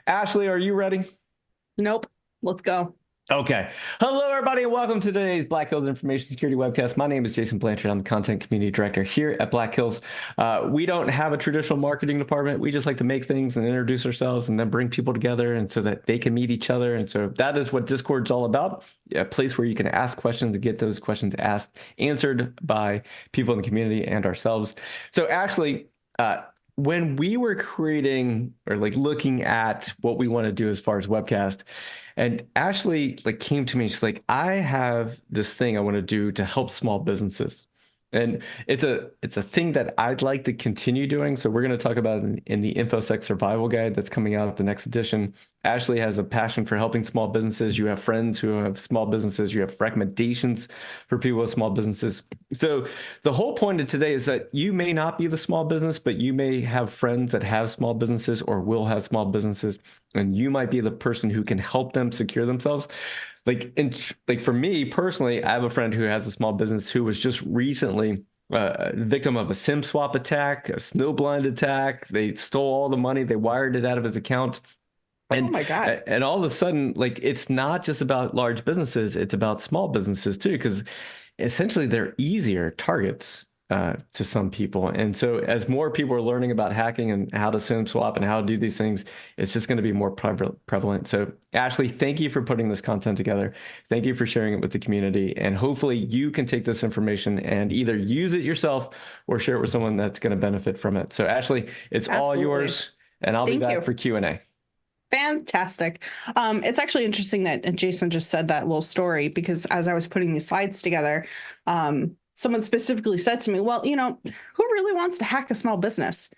Ashley, are you ready? Nope. Let's go. Okay. Hello, everybody, and welcome to today's Black Hills Information Security Webcast. My name is Jason Blanchard. I'm the Content Community Director here at Black Hills. We don't have a traditional marketing department. We just like to make things and introduce ourselves and then bring people together and so that they can meet each other. And so that is what Discord's all about, a place where you can ask questions and get those questions answered by people in the community and ourselves. So Ashley, when we were creating or like looking at what we want to do as far as webcast, and Ashley like came to me, she's like, I have this thing I want to do to help small businesses. And it's a thing that I'd like to continue doing. So we're going to talk about it in the INFOSEC survival guide that's coming out at the next edition. Ashley has a passion for helping small businesses. You have friends who have small businesses. You have recommendations for people with small businesses. So the whole point of today is that you may not be the small business, but you may have friends that have small businesses or will have small businesses, and you might be the person who can help them secure themselves. Like for me personally, I have a friend who has a small business who was just recently victim of a SIM swap attack, a snowblind attack. They stole all the money. They wired it out of his account. Oh And my God. and all of a sudden, like it's not just about large businesses, it's about small businesses too, because essentially they're easier targets to some people. And so as more people are learning about hacking and how to SIM swap and how to do these things, it's just going to be more prevalent. So Ashley, thank you for putting this content together. Thank you for sharing it with the community. And hopefully you can take this information and either use it yourself or share it with someone that's going to benefit from it. So Ashley, it's all Absolutely. yours, and I'll be Thank back you. for Q&A. Fantastic. It's actually interesting that Jason just said that little story because as I was putting these slides together, someone specifically said to me, well, who really wants to hack a small business?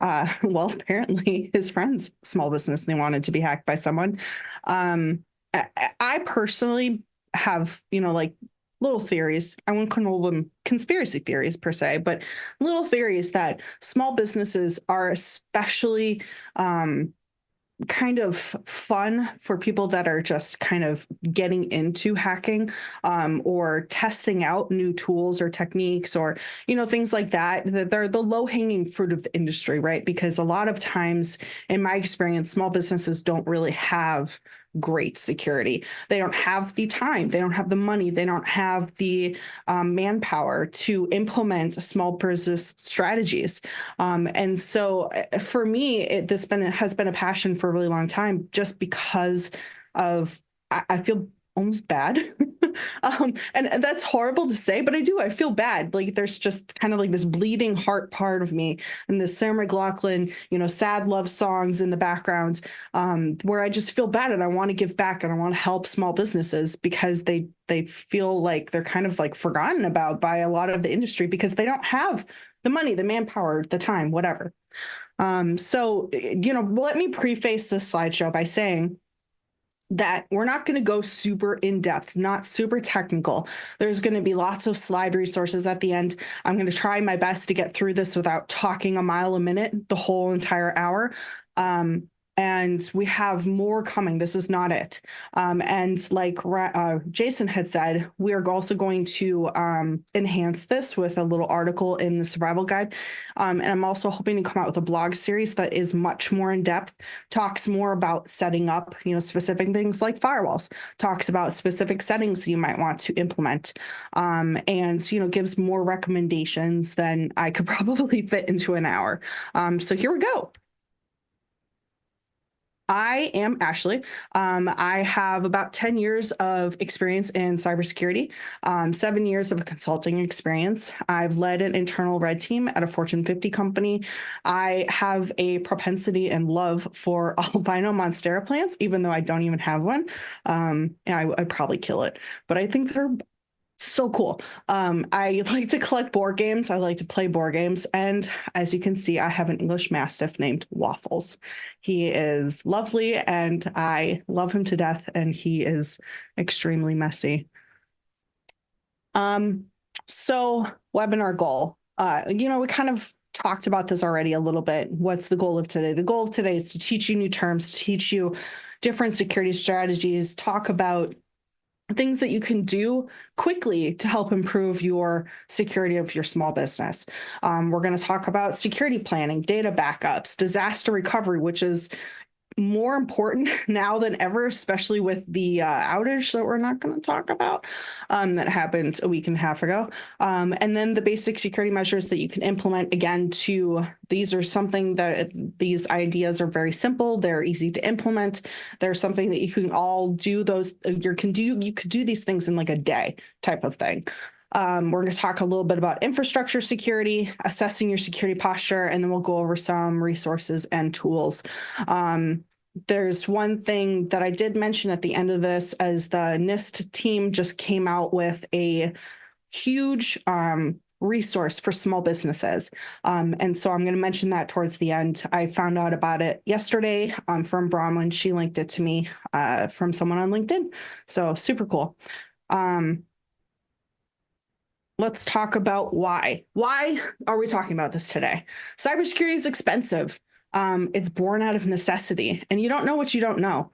Well, apparently his friend's small business, and they wanted to be hacked by someone. I personally have, like little theories. I wouldn't call them conspiracy theories per se, but little theories that small businesses are especially kind of fun for people that are just kind of getting into hacking or testing out new tools or techniques or things like that, that they're the low-hanging fruit of the industry, right? Because a lot of times in my experience, small businesses don't really have great security. They don't have the time, they don't have the money, they don't have the manpower to implement small business strategies. And so for me, this has been a passion for a really long time, just because of I feel almost bad. And that's horrible to say, but I do. I feel bad. Like there's just kind of like this bleeding heart part of me and this Sarah McLachlan, sad love songs in the background, where I just feel bad and I want to give back and I want to help small businesses because they feel like they're kind of like forgotten about by a lot of the industry because they don't have the money, the manpower, the time, whatever. So, let me preface this slideshow by saying that we're not going to go super in depth, not super technical. There's going to be lots of slide resources at the end. I'm going to try my best to get through this without talking a mile a minute the whole entire hour. And we have more coming. This is not it. And like Jason had said, we are also going to enhance this with a little article in the survival guide. And I'm also hoping to come out with a blog series that is much more in depth, talks more about setting up, specific things like firewalls, talks about specific settings you might want to implement, and, gives more recommendations than I could probably fit into an hour. So here we go. I am Ashley. I have about 10 years of experience in cybersecurity, 7 years of consulting experience. I've led an internal red team at a Fortune 50 company. I have a propensity and love for albino monstera plants, even though I don't even have one. I'd probably kill it, but I think they're so cool. I like to collect board games. I like to play board games. And as you can see, I have an English Mastiff named Waffles. He is lovely and I love him to death. And he is extremely messy. So webinar goal. We kind of talked about this already a little bit. What's the goal of today? The goal of today is to teach you new terms, to teach you different security strategies, talk about things that you can do quickly to help improve your security of your small business. We're going to talk about security planning, data backups, disaster recovery, which is more important now than ever, especially with the outage that we're not going to talk about that happened a week and a half ago. And then the basic security measures that you can implement. Again, these are something that these ideas are very simple. They're easy to implement. They're something that you can all do you could do these things in like a day type of thing. We're going to talk a little bit about infrastructure security, assessing your security posture, and then we'll go over some resources and tools. There's one thing that I did mention at the end of this, as the NIST team just came out with a huge resource for small businesses. And so I'm going to mention that towards the end. I found out about it yesterday from Bronwyn. She linked it to me from someone on LinkedIn. So super cool. Let's talk about why. Why are we talking about this today? Cybersecurity is expensive. It's born out of necessity, and you don't know what you don't know.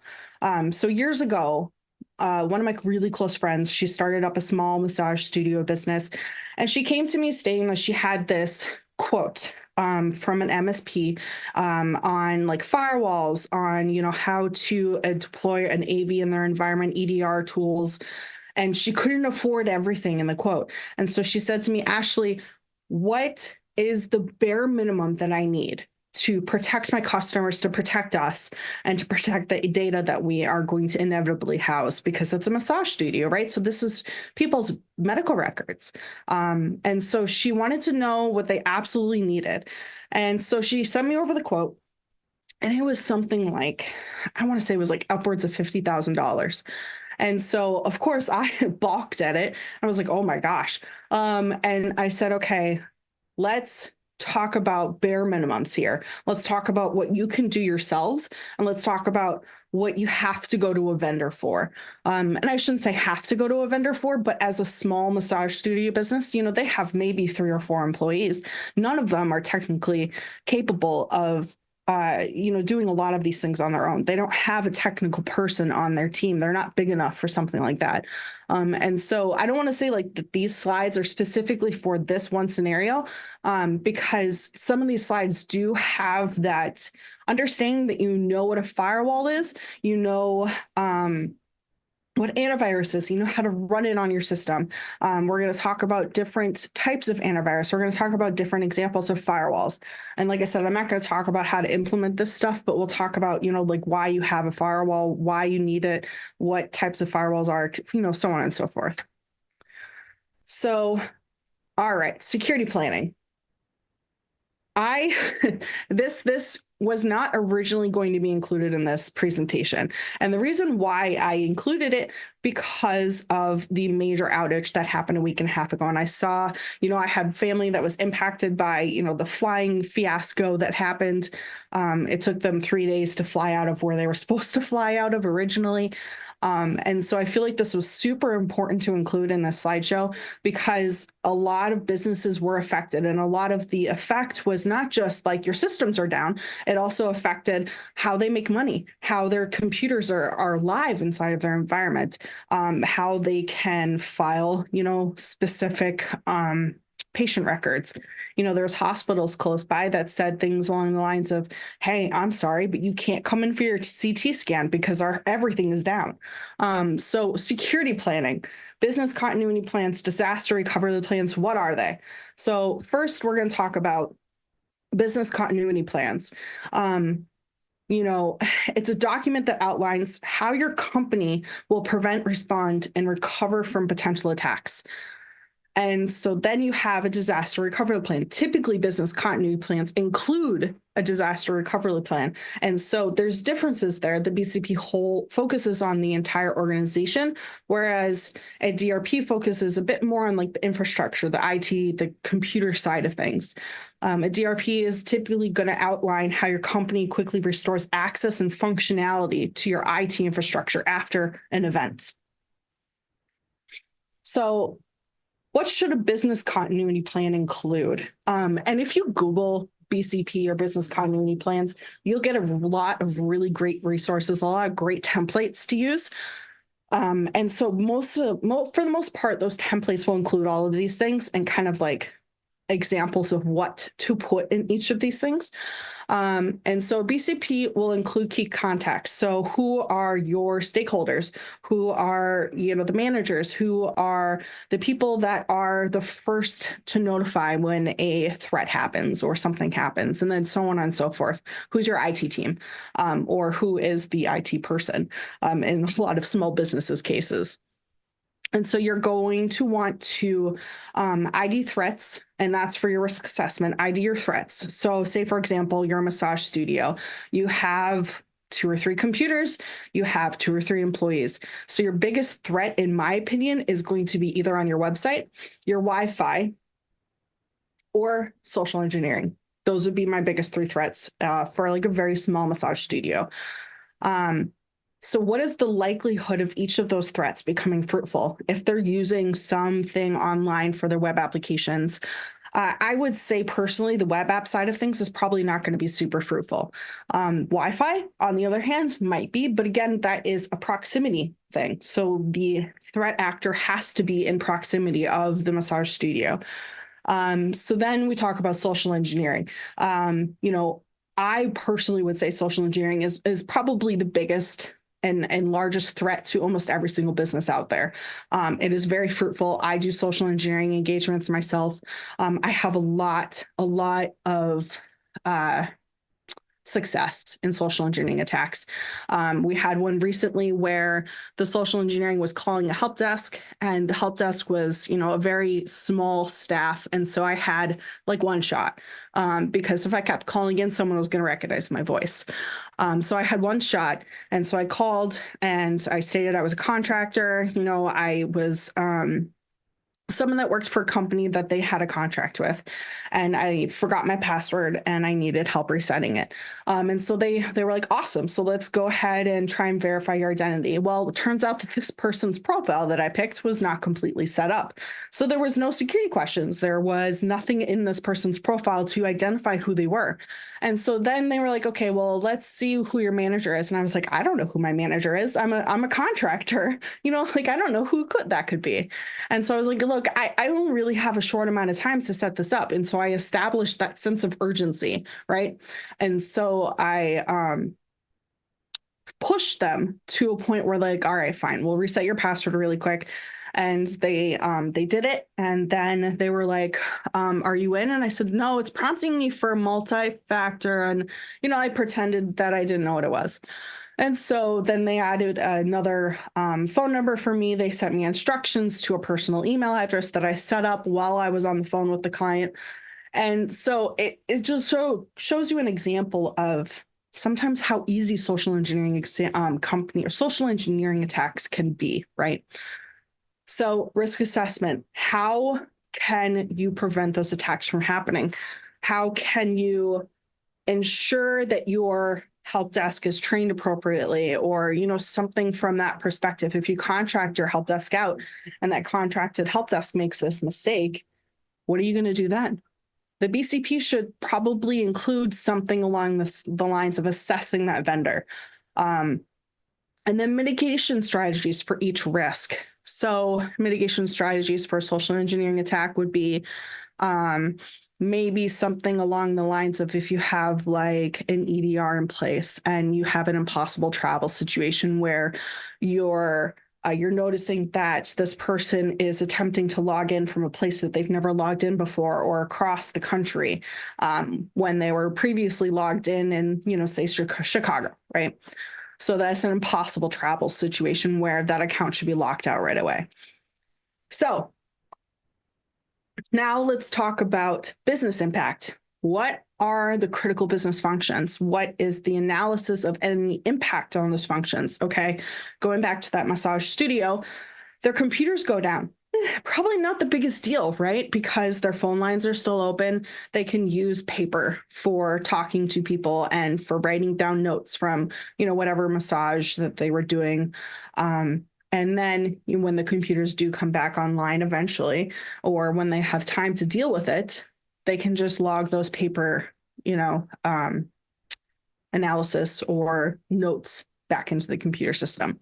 So years ago, one of my really close friends, she started up a small massage studio business, and she came to me stating that she had this quote from an MSP on like firewalls, on how to deploy an AV in their environment, EDR tools. And she couldn't afford everything in the quote. And so she said to me, Ashley, what is the bare minimum that I need to protect my customers, to protect us, and to protect the data that we are going to inevitably house, because it's a massage studio, right? So this is people's medical records. And so she wanted to know what they absolutely needed. And so she sent me over the quote. And it was something like, I want to say it was like upwards of $50,000. And so, of course, I balked at it. I was like, oh my gosh. And I said, okay, let's talk about bare minimums here. Let's talk about what you can do yourselves. And let's talk about what you have to go to a vendor for. And I shouldn't say have to go to a vendor for, but as a small massage studio business, they have maybe 3 or 4 employees. None of them are technically capable of doing a lot of these things on their own. They don't have a technical person on their team. They're not big enough for something like that. And so I don't want to say like that these slides are specifically for this one scenario, because some of these slides do have that understanding that what a firewall is, what antivirus is, how to run it on your system. We're going to talk about different types of antivirus. We're going to talk about different examples of firewalls. And like I said, I'm not going to talk about how to implement this stuff, but we'll talk about, like why you have a firewall, why you need it, what types of firewalls are, so on and so forth. So, all right, security planning. This was not originally going to be included in this presentation. And the reason why I included it, because of the major outage that happened a week and a half ago. And I saw, I had family that was impacted by, the flying fiasco that happened. It took them 3 days to fly out of where they were supposed to fly out of originally. And so I feel like this was super important to include in this slideshow, because a lot of businesses were affected, and a lot of the effect was not just like your systems are down. It also affected how they make money, how their computers are live inside of their environment, how they can file, specific patient records. There's hospitals close by that said things along the lines of, hey, I'm sorry, but you can't come in for your CT scan because everything is down. So security planning, business continuity plans, disaster recovery plans, what are they? So first, we're going to talk about business continuity plans. It's a document that outlines how your company will prevent, respond, and recover from potential attacks. And so then you have a disaster recovery plan. Typically, business continuity plans include a disaster recovery plan. And so there's differences there. The BCP whole focuses on the entire organization, whereas a DRP focuses a bit more on like the infrastructure, the IT, the computer side of things. A DRP is typically going to outline how your company quickly restores access and functionality to your IT infrastructure after an event. So what should a business continuity plan include? And if you Google BCP or business continuity plans, you'll get a lot of really great resources, a lot of great templates to use. And so for the most part, those templates will include all of these things and kind of like examples of what to put in each of these things. And so BCP will include key contacts. So who are your stakeholders? Who are, the managers? Who are the people that are the first to notify when a threat happens or something happens, and then so on and so forth? Who's your IT team? Or who is the IT person in a lot of small businesses cases? And so you're going to want to ID threats, and that's for your risk assessment. ID your threats. So say, for example, you're a massage studio. You have 2 or 3 computers. You have 2 or 3 employees. So your biggest threat, in my opinion, is going to be either on your website, your Wi-Fi, or social engineering. Those would be my biggest 3 threats for like a very small massage studio. So what is the likelihood of each of those threats becoming fruitful if they're using something online for their web applications? I would say personally, the web app side of things is probably not going to be super fruitful. Wi-Fi, on the other hand, might be, but again, that is a proximity thing. So the threat actor has to be in proximity of the massage studio. So then we talk about social engineering. I personally would say social engineering is probably the biggest and largest threat to almost every single business out there. It is very fruitful. I do social engineering engagements myself. I have a lot of success in social engineering attacks. We had one recently where the social engineering was calling a help desk, and the help desk was, a very small staff. And so I had like one shot because if I kept calling in, someone was going to recognize my voice. So I had one shot. And so I called and I stated I was a contractor. I was someone that worked for a company that they had a contract with, and I forgot my password and I needed help resetting it. And so they were like, awesome. So let's go ahead and try and verify your identity. Well, it turns out that this person's profile that I picked was not completely set up. So there was no security questions. There was nothing in this person's profile to identify who they were. And so then they were like, okay, well, let's see who your manager is. And I was like, I don't know who my manager is. I'm a contractor, I don't know who that could be. And so I was like, look, I don't really have a short amount of time to set this up. And so I established that sense of urgency, right? And so I pushed them to a point where like, all right, fine, we'll reset your password really quick. And they did it. And then they were like, are you in? And I said, no, it's prompting me for multi-factor. And, I pretended that I didn't know what it was. And so then they added another phone number for me. They sent me instructions to a personal email address that I set up while I was on the phone with the client. And so it just shows you an example of sometimes how easy social engineering company or social engineering attacks can be, right? So risk assessment, how can you prevent those attacks from happening? How can you ensure that your help desk is trained appropriately, or, something from that perspective? If you contract your help desk out and that contracted help desk makes this mistake, what are you going to do then? The BCP should probably include something along the lines of assessing that vendor. And then mitigation strategies for each risk. So mitigation strategies for a social engineering attack would be maybe something along the lines of, if you have like an EDR in place and you have an impossible travel situation where you're noticing that this person is attempting to log in from a place that they've never logged in before, or across the country when they were previously logged in, say Chicago, right? So that's an impossible travel situation where that account should be locked out right away. So now let's talk about business impact. What are the critical business functions? What is the analysis of any impact on those functions? Okay, going back to that massage studio, their computers go down. Probably not the biggest deal, right? Because their phone lines are still open. They can use paper for talking to people and for writing down notes from, whatever massage that they were doing. And then when the computers do come back online eventually, or when they have time to deal with it, they can just log those paper, analysis or notes back into the computer system.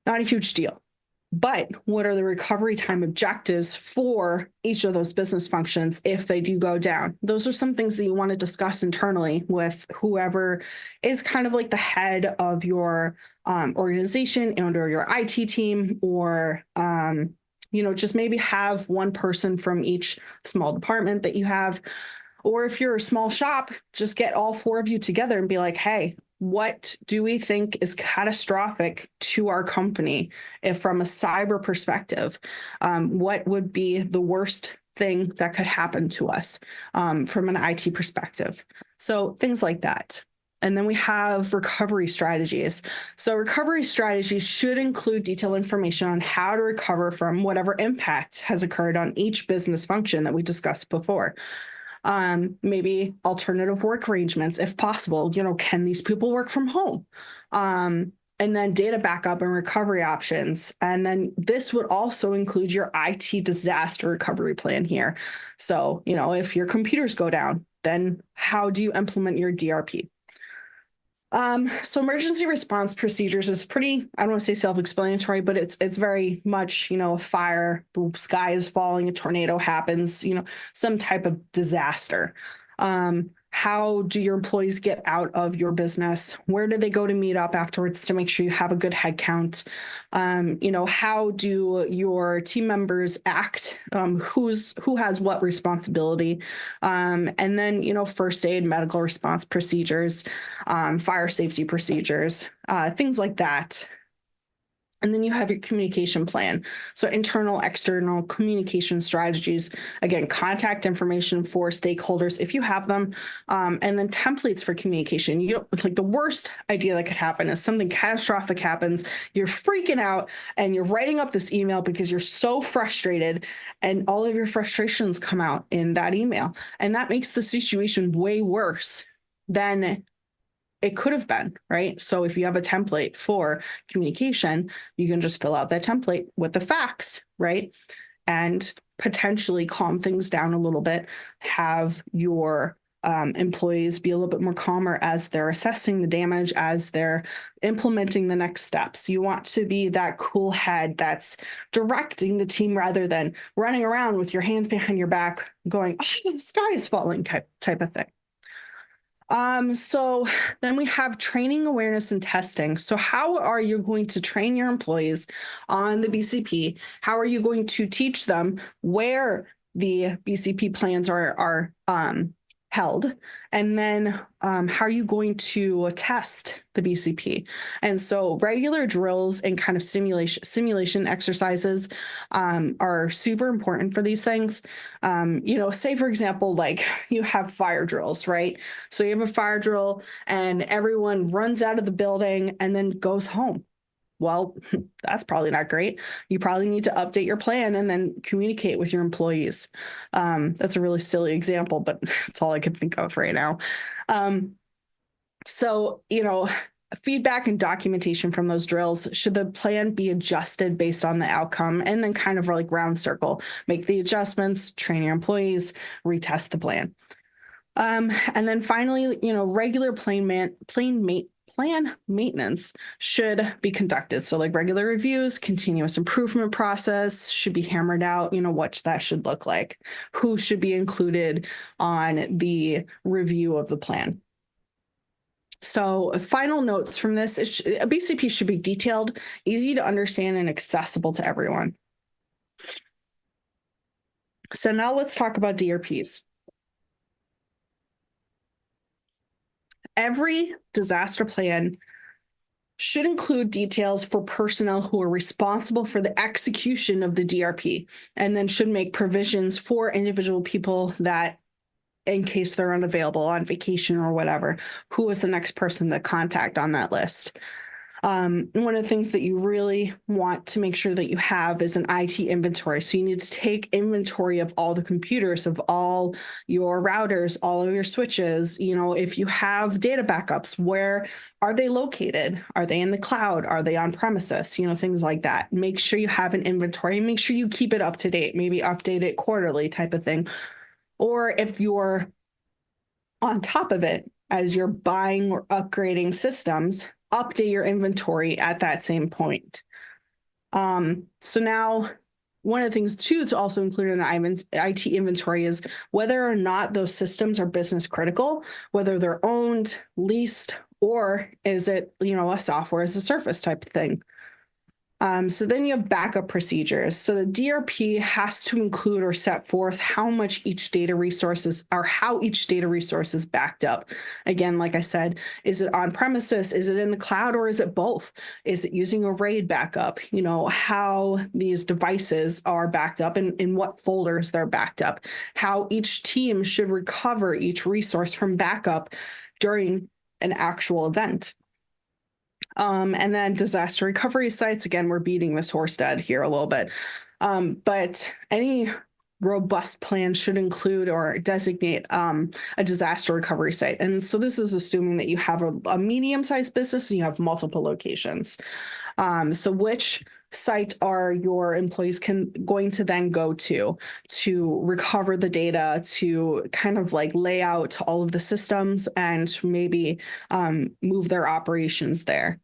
Not a huge deal. But what are the recovery time objectives for each of those business functions if they do go down? Those are some things that you want to discuss internally with whoever is kind of like the head of your organization and or your IT team, or just maybe have one person from each small department that you have. Or if you're a small shop, just get all four of you together and be like, hey, what do we think is catastrophic to our company if from a cyber perspective? What would be the worst thing that could happen to us from an IT perspective? So things like that. And then we have recovery strategies. So recovery strategies should include detailed information on how to recover from whatever impact has occurred on each business function that we discussed before. Maybe alternative work arrangements if possible. Can these people work from home? And then data backup and recovery options. And then this would also include your IT disaster recovery plan here. So, if your computers go down, then how do you implement your DRP? So emergency response procedures is pretty, I don't want to say self-explanatory, but it's very much, a fire, the sky is falling, a tornado happens, some type of disaster. How do your employees get out of your business? Where do they go to meet up afterwards to make sure you have a good head count? How do your team members act? Who has what responsibility? And then, first aid, medical response procedures, fire safety procedures, things like that. And then you have your communication plan. So internal, external communication strategies, again, contact information for stakeholders if you have them, and then templates for communication. Like the worst idea that could happen is something catastrophic happens, you're freaking out and you're writing up this email because you're so frustrated and all of your frustrations come out in that email. And that makes the situation way worse than it could have been, right? So if you have a template for communication, you can just fill out that template with the facts, right? And potentially calm things down a little bit, have your employees be a little bit more calmer as they're assessing the damage, as they're implementing the next steps. You want to be that cool head that's directing the team rather than running around with your hands behind your back going, oh, the sky is falling type of thing. So then we have training, awareness, and testing. So how are you going to train your employees on the BCP? How are you going to teach them where the BCP plans are held? And then how are you going to test the BCP? And so regular drills and kind of simulation exercises are super important for these things. Say for example, like you have fire drills, right? So you have a fire drill and everyone runs out of the building and then goes home. Well, that's probably not great. You probably need to update your plan and then communicate with your employees. That's a really silly example, but it's all I can think of right now. So, feedback and documentation from those drills, should the plan be adjusted based on the outcome? And then kind of like round circle, make the adjustments, train your employees, retest the plan. And then finally, regular plan maintenance should be conducted. So like regular reviews, continuous improvement process should be hammered out, what that should look like, who should be included on the review of the plan. So final notes from this, a BCP should be detailed, easy to understand, and accessible to everyone. So now let's talk about DRPs. Every disaster plan should include details for personnel who are responsible for the execution of the DRP, and then should make provisions for individual people that, in case they're unavailable on vacation or whatever, who is the next person to contact on that list. One of the things that you really want to make sure that you have is an IT inventory. So you need to take inventory of all the computers, of all your routers, all of your switches. If you have data backups, where are they located? Are they in the cloud? Are they on premises? Things like that. Make sure you have an inventory. Make sure you keep it up to date. Maybe update it quarterly type of thing. Or if you're on top of it as you're buying or upgrading systems, update your inventory at that same point. So now one of the things too to also include in the IT inventory is whether or not those systems are business critical, whether they're owned, leased, or is it, a software as a service type of thing. So then you have backup procedures. So the DRP has to include or set forth how each data resource is backed up. Again, like I said, is it on premises? Is it in the cloud, or is it both? Is it using a RAID backup? How these devices are backed up and in what folders they're backed up, how each team should recover each resource from backup during an actual event. And then disaster recovery sites. Again, we're beating this horse dead here a little bit. But any robust plan should include or designate a disaster recovery site. And so this is assuming that you have a medium-sized business and you have multiple locations. So which site are your employees going to then go to recover the data, to kind of like lay out all of the systems and maybe move their operations there?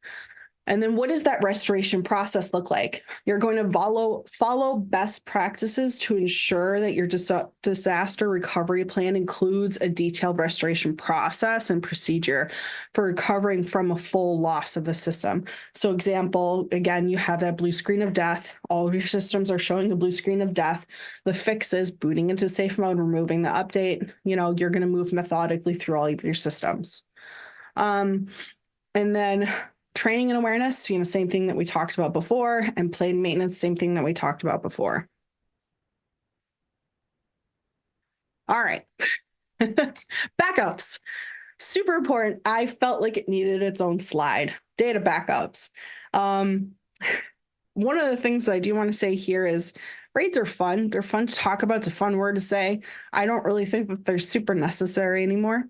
And then what does that restoration process look like? You're going to follow best practices to ensure that your disaster recovery plan includes a detailed restoration process and procedure for recovering from a full loss of the system. So example, again, you have that blue screen of death. All of your systems are showing the blue screen of death. The fix is booting into safe mode, removing the update. You're going to move methodically through all of your systems. And then training and awareness, same thing that we talked about before, and planned maintenance, same thing that we talked about before. All right. Backups, super important. I felt like it needed its own slide. Data backups. One of the things I do want to say here is RAIDs are fun. They're fun to talk about. It's a fun word to say. I don't really think that they're super necessary anymore.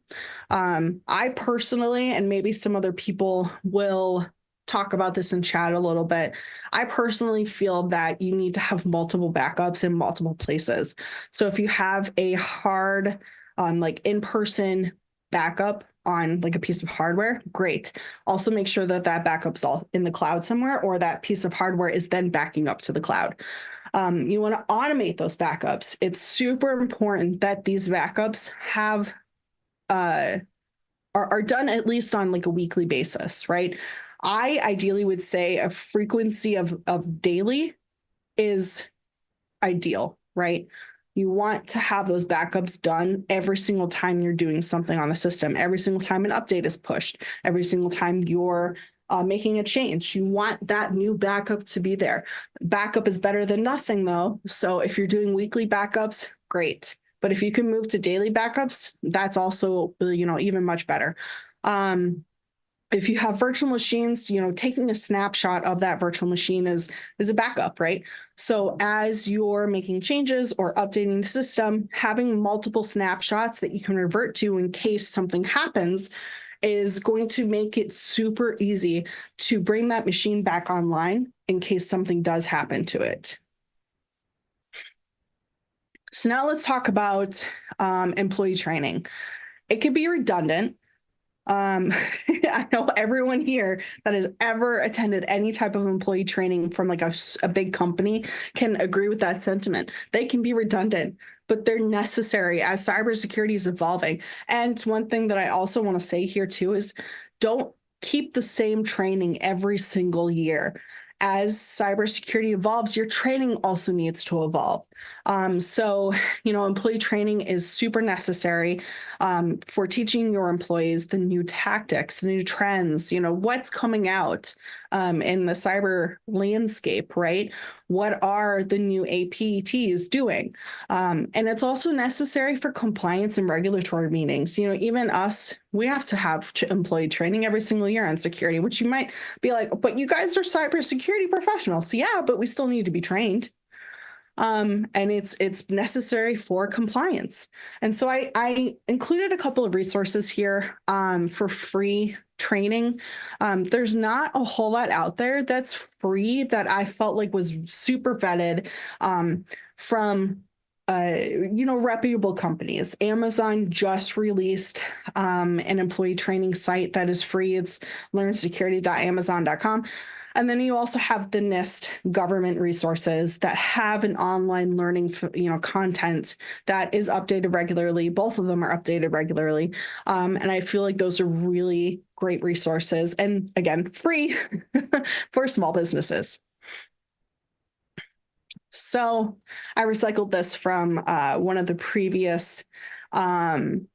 I personally, and maybe some other people will talk about this in chat a little bit, I personally feel that you need to have multiple backups in multiple places. So if you have a hard, like in-person backup on like a piece of hardware, great. Also make sure that backup's all in the cloud somewhere, or that piece of hardware is then backing up to the cloud. You want to automate those backups. It's super important that these backups are done at least on like a weekly basis, right? I ideally would say a frequency of daily is ideal, right? You want to have those backups done every single time you're doing something on the system, every single time an update is pushed, every single time you're making a change. You want that new backup to be there. Backup is better than nothing, though. So if you're doing weekly backups, great. But if you can move to daily backups, that's also, even much better. If you have virtual machines, taking a snapshot of that virtual machine is a backup, right? So as you're making changes or updating the system, having multiple snapshots that you can revert to in case something happens is going to make it super easy to bring that machine back online in case something does happen to it. So now let's talk about employee training. It could be redundant. I know everyone here that has ever attended any type of employee training from like a big company can agree with that sentiment. They can be redundant, but they're necessary as cybersecurity is evolving. And one thing that I also want to say here too is don't keep the same training every single year. As cybersecurity evolves, your training also needs to evolve. So, employee training is super necessary for teaching your employees the new tactics, the new trends, what's coming out in the cyber landscape, right? What are the new APTs doing? And it's also necessary for compliance and regulatory meetings. Even us, we have to have employee training every single year on security, which you might be like, but you guys are cybersecurity professionals. Yeah, but we still need to be trained. And it's necessary for compliance. And so I included a couple of resources here for free training. There's not a whole lot out there that's free that I felt like was super vetted from reputable companies. Amazon just released an employee training site that is free. It's learnsecurity.amazon.com. And then you also have the NIST government resources that have an online learning, content that is updated regularly. Both of them are updated regularly. And I feel like those are really great resources. And again, free for small businesses. So I recycled this from one of the previous webinars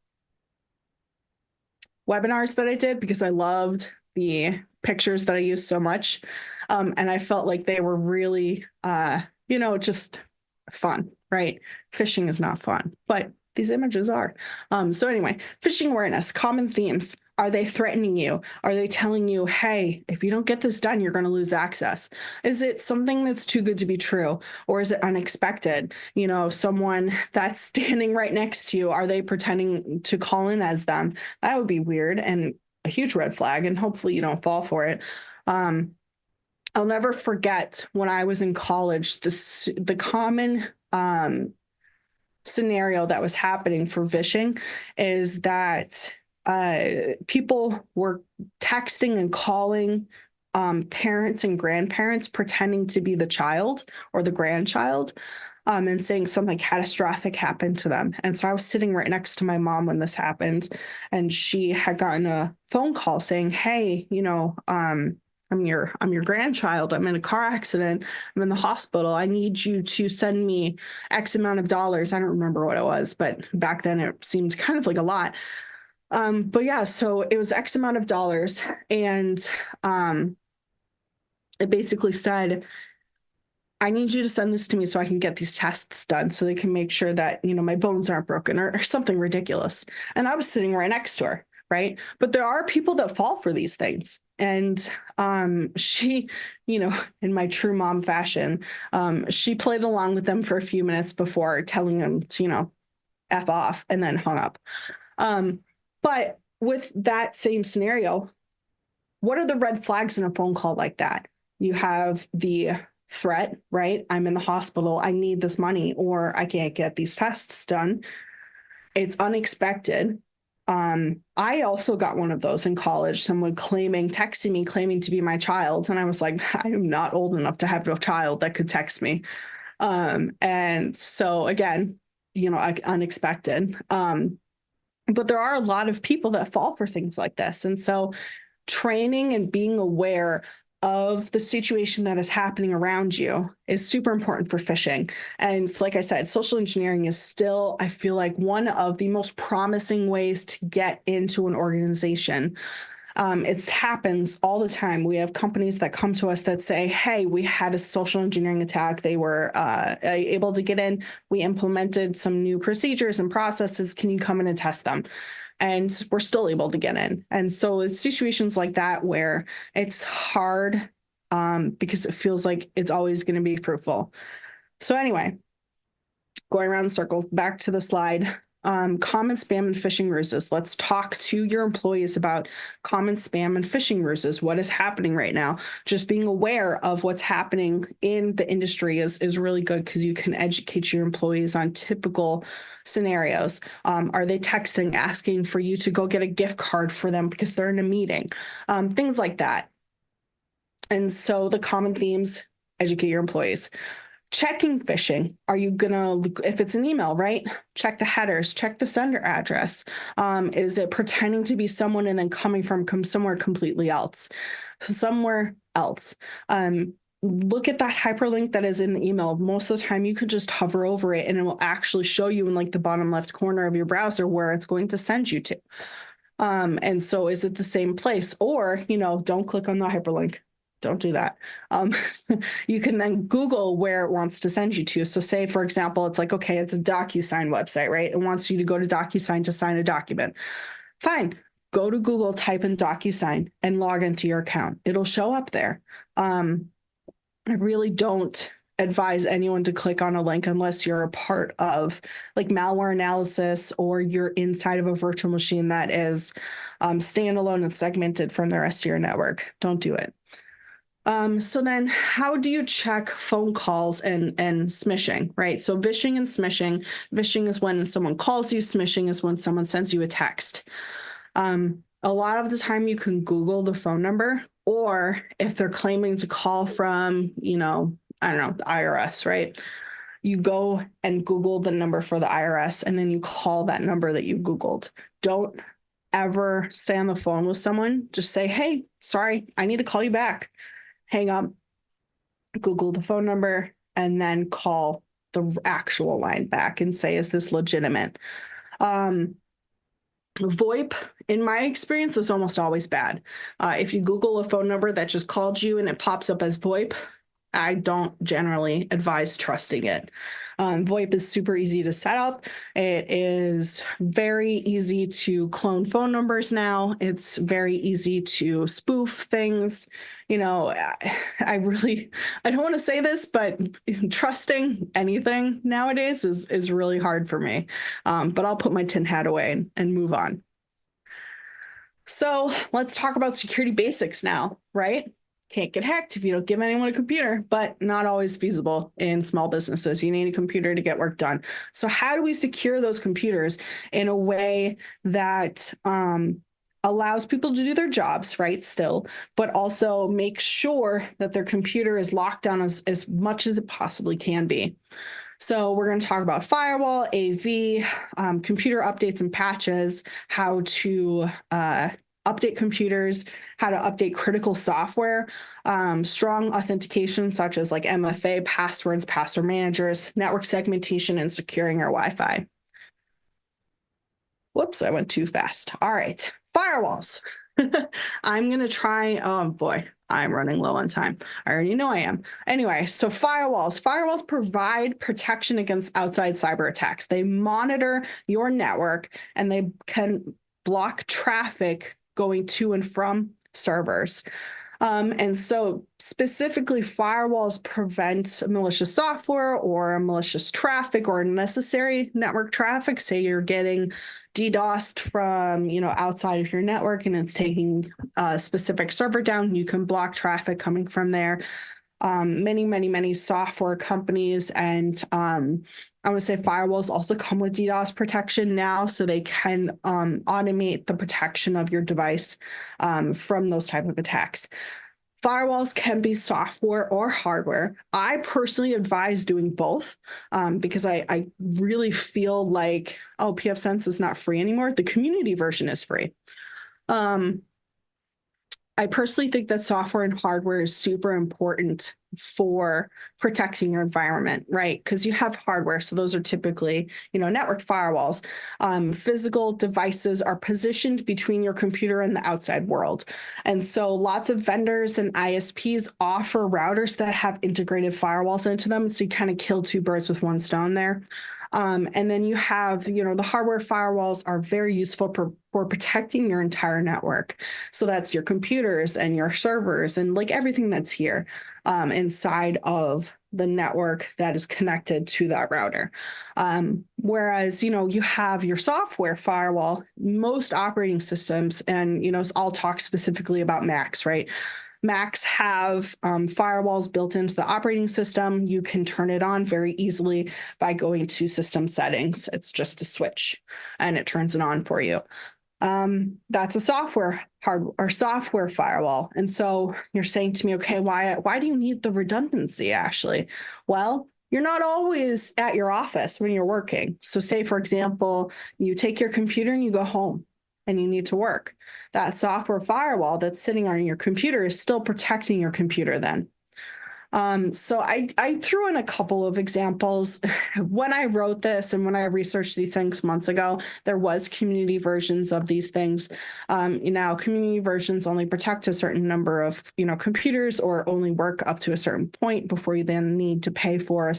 that I did because I loved the pictures that I used so much. And I felt like they were really, just fun, right? Phishing is not fun, but these images are. So anyway, phishing awareness, common themes. Are they threatening you? Are they telling you, hey, if you don't get this done, you're going to lose access? Is it something that's too good to be true? Or is it unexpected? Someone that's standing right next to you, are they pretending to call in as them? That would be weird and a huge red flag, and hopefully you don't fall for it. I'll never forget when I was in college, the common scenario that was happening for phishing is that people were texting and calling parents and grandparents pretending to be the child or the grandchild and saying something catastrophic happened to them. And so I was sitting right next to my mom when this happened, and she had gotten a phone call saying, hey, I'm your grandchild. I'm in a car accident. I'm in the hospital. I need you to send me X amount of dollars. I don't remember what it was, but back then it seemed kind of like a lot. But yeah, so it was X amount of dollars, and it basically said, I need you to send this to me so I can get these tests done so they can make sure that, my bones aren't broken or something ridiculous. And I was sitting right next to her. Right. But there are people that fall for these things. And she, in my true mom fashion, she played along with them for a few minutes before telling them to, F off, and then hung up. But with that same scenario, what are the red flags in a phone call like that? You have the threat, right? I'm in the hospital. I need this money, or I can't get these tests done. It's unexpected. I also got one of those in college, someone texting me, claiming to be my child. And I was like, I am not old enough to have a child that could text me. And so again, unexpected. But there are a lot of people that fall for things like this. And so training and being aware of the situation that is happening around you is super important for phishing. And like I said, social engineering is still, I feel like, one of the most promising ways to get into an organization. It happens all the time. We have companies that come to us that say, hey, we had a social engineering attack. They were able to get in. We implemented some new procedures and processes. Can you come in and test them? And we're still able to get in. And so it's situations like that where it's hard because it feels like it's always going to be fruitful. So anyway, going around the circle, back to the slide. Common spam and phishing ruses. Let's talk to your employees about common spam and phishing ruses. What is happening right now? Just being aware of what's happening in the industry is really good because you can educate your employees on typical scenarios. Are they texting, asking for you to go get a gift card for them because they're in a meeting? Things like that. And so the common themes, educate your employees. Checking phishing. Are you gonna, if it's an email, right? Check the headers, check the sender address. Is it pretending to be someone and then coming from somewhere completely else? Somewhere else. Look at that hyperlink that is in the email. Most of the time you could just hover over it and it will actually show you in like the bottom left corner of your browser where it's going to send you to. And so is it the same place? Or, don't click on the hyperlink. Don't do that. You can then Google where it wants to send you to. So say, for example, it's like, okay, it's a DocuSign website, right? It wants you to go to DocuSign to sign a document. Fine. Go to Google, type in DocuSign and log into your account. It'll show up there. I really don't advise anyone to click on a link unless you're a part of like malware analysis or you're inside of a virtual machine that is standalone and segmented from the rest of your network. Don't do it. So then how do you check phone calls and smishing, right? So vishing and smishing. Vishing is when someone calls you. Smishing is when someone sends you a text. A lot of the time you can Google the phone number Or if they're claiming to call from, I don't know, the IRS, right? You go and Google the number for the IRS, and then you call that number that you Googled. Don't ever stay on the phone with someone. Just say, hey, sorry, I need to call you back. Hang up, Google the phone number, and then call the actual line back and say, is this legitimate? VoIP, in my experience, is almost always bad. If you Google a phone number that just called you and it pops up as VoIP, I don't generally advise trusting it. VoIP is super easy to set up. It is very easy to clone phone numbers now. It's very easy to spoof things. I don't want to say this, but trusting anything nowadays is really hard for me. But I'll put my tin hat away and move on. So let's talk about security basics now, right? Can't get hacked if you don't give anyone a computer, but not always feasible in small businesses. You need a computer to get work done. So how do we secure those computers in a way that allows people to do their jobs, right, still, but also make sure that their computer is locked down as much as it possibly can be? So we're going to talk about firewall, AV, computer updates and patches, how to update computers, how to update critical software, strong authentication such as like MFA, passwords, password managers, network segmentation, and securing our Wi-Fi. Whoops, I went too fast. All right, firewalls. I'm going to try, oh boy, I'm running low on time. I already know I am. Anyway, so firewalls. Firewalls provide protection against outside cyber attacks. They monitor your network and they can block traffic going to and from servers. And so specifically, firewalls prevent malicious software or malicious traffic or unnecessary network traffic. Say you're getting DDoSed from, outside of your network and it's taking a specific server down, you can block traffic coming from there. Many software companies and I would say firewalls also come with DDoS protection now, so they can automate the protection of your device from those type of attacks. Firewalls can be software or hardware. I personally advise doing both because I really feel like, pfSense is not free anymore. The community version is free. I personally think that software and hardware is super important for protecting your environment, right? Because you have hardware. So those are typically, network firewalls. Physical devices are positioned between your computer and the outside world. And so lots of vendors and ISPs offer routers that have integrated firewalls into them. So you kind of kill two birds with one stone there. And then you have, the hardware firewalls are very useful for protecting your entire network. So that's your computers and your servers and like everything that's here inside of the network that is connected to that router. Whereas, you have your software firewall, most operating systems, and, I'll talk specifically about Macs, right? Macs have firewalls built into the operating system. You can turn it on very easily by going to system settings. It's just a switch and it turns it on for you. That's a software firewall. And so you're saying to me, okay, why do you need the redundancy, Ashley? Well, you're not always at your office when you're working. So say, for example, you take your computer and you go home and you need to work. That software firewall that's sitting on your computer is still protecting your computer then. So I threw in a couple of examples. When I wrote this and when I researched these things months ago, there was community versions of these things. Community versions only protect a certain number of, computers or only work up to a certain point before you then need to pay for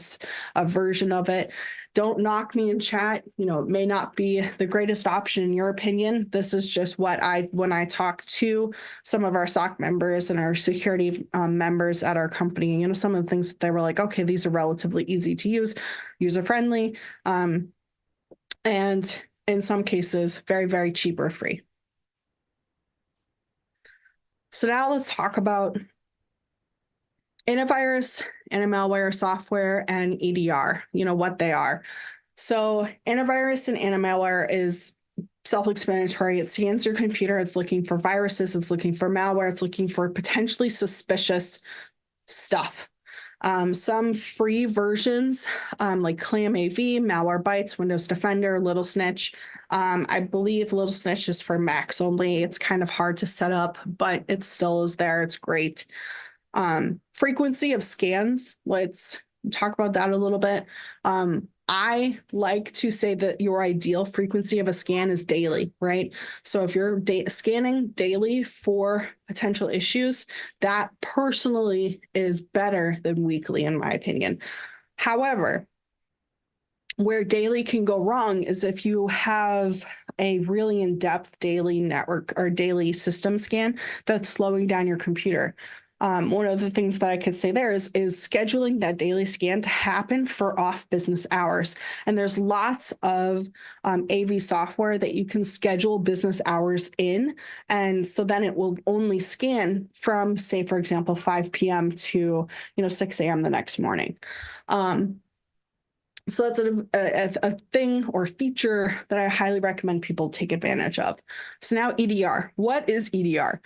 a version of it. Don't knock me in chat. It may not be the greatest option in your opinion. This is just when I talk to some of our SOC members and our security members at our company, some of the things that they were like, okay, these are relatively easy to use, user-friendly, and in some cases, very, very cheap or free. So now let's talk about Antivirus, Antimalware software, and EDR, what they are. So antivirus and Antimalware is self-explanatory. It scans your computer. It's looking for viruses. It's looking for malware. It's looking for potentially suspicious stuff. Some free versions, like Clam AV, Malwarebytes, Windows Defender, Little Snitch. I believe Little Snitch is for Macs only. It's kind of hard to set up, but it still is there. It's great. Frequency of scans. Let's talk about that a little bit. I like to say that your ideal frequency of a scan is daily, right? So if you're scanning daily for potential issues, that personally is better than weekly, in my opinion. However, where daily can go wrong is if you have a really in-depth daily network or daily system scan that's slowing down your computer. One of the things that I could say there is scheduling that daily scan to happen for off business hours. And there's lots of AV software that you can schedule business hours in. And so then it will only scan from, say, for example, 5 p.m. to 6 a.m. the next morning. So that's a thing or feature that I highly recommend people take advantage of. So now EDR. What is EDR?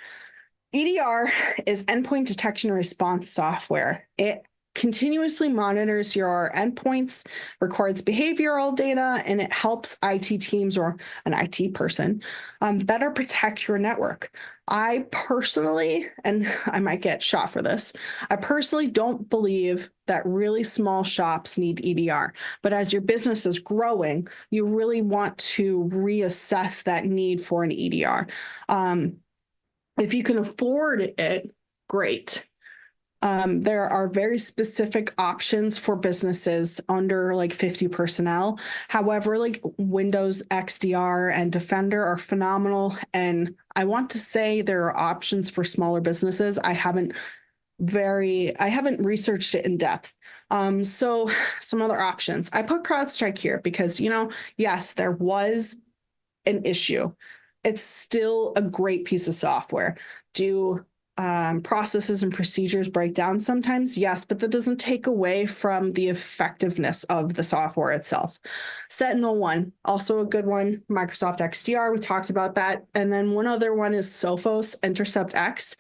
EDR is endpoint detection and response software. It continuously monitors your endpoints, records behavioral data, and it helps IT teams or an IT person better protect your network. I personally, and I might get shot for this, I personally don't believe that really small shops need EDR. But as your business is growing, you really want to reassess that need for an EDR. If you can afford it, great. There are very specific options for businesses under like 50 personnel. However, like Windows XDR and Defender are phenomenal. And I want to say there are options for smaller businesses. I haven't researched it in depth. So some other options. I put CrowdStrike here because, yes, there was an issue. It's still a great piece of software. Do processes and procedures break down sometimes? Yes, but that doesn't take away from the effectiveness of the software itself. SentinelOne, also a good one. Microsoft XDR, we talked about that. And then one other one is Sophos Intercept X.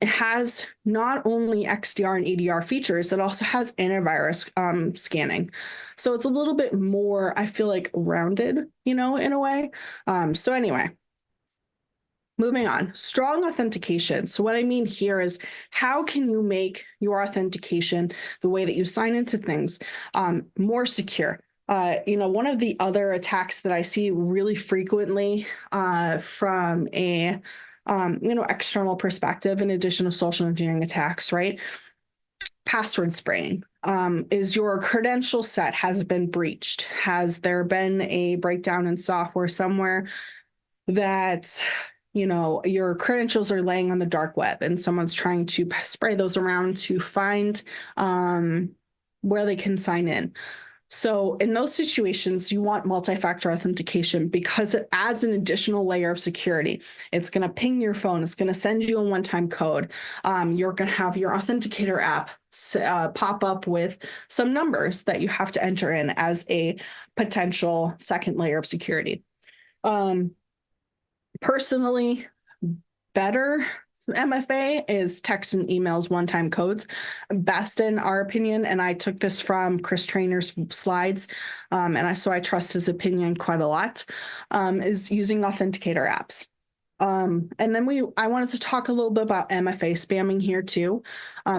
It has not only XDR and EDR features, it also has antivirus scanning. So it's a little bit more, I feel like, rounded, in a way. So anyway, moving on. Strong authentication. So what I mean here is how can you make your authentication, the way that you sign into things, more secure? One of the other attacks that I see really frequently from a external perspective, in addition to social engineering attacks, right? Password spraying. Is your credential set has been breached? Has there been a breakdown in software somewhere that, your credentials are laying on the dark web and someone's trying to spray those around to find where they can sign in? So in those situations, you want multi-factor authentication because it adds an additional layer of security. It's going to ping your phone. It's going to send you a one-time code. You're going to have your authenticator app pop up with some numbers that you have to enter in as a potential second layer of security. Personally, better MFA is text and emails one-time codes. Best in our opinion, and I took this from Chris Trainer's slides, so I trust his opinion quite a lot, is using authenticator apps. And then I wanted to talk a little bit about MFA spamming here too,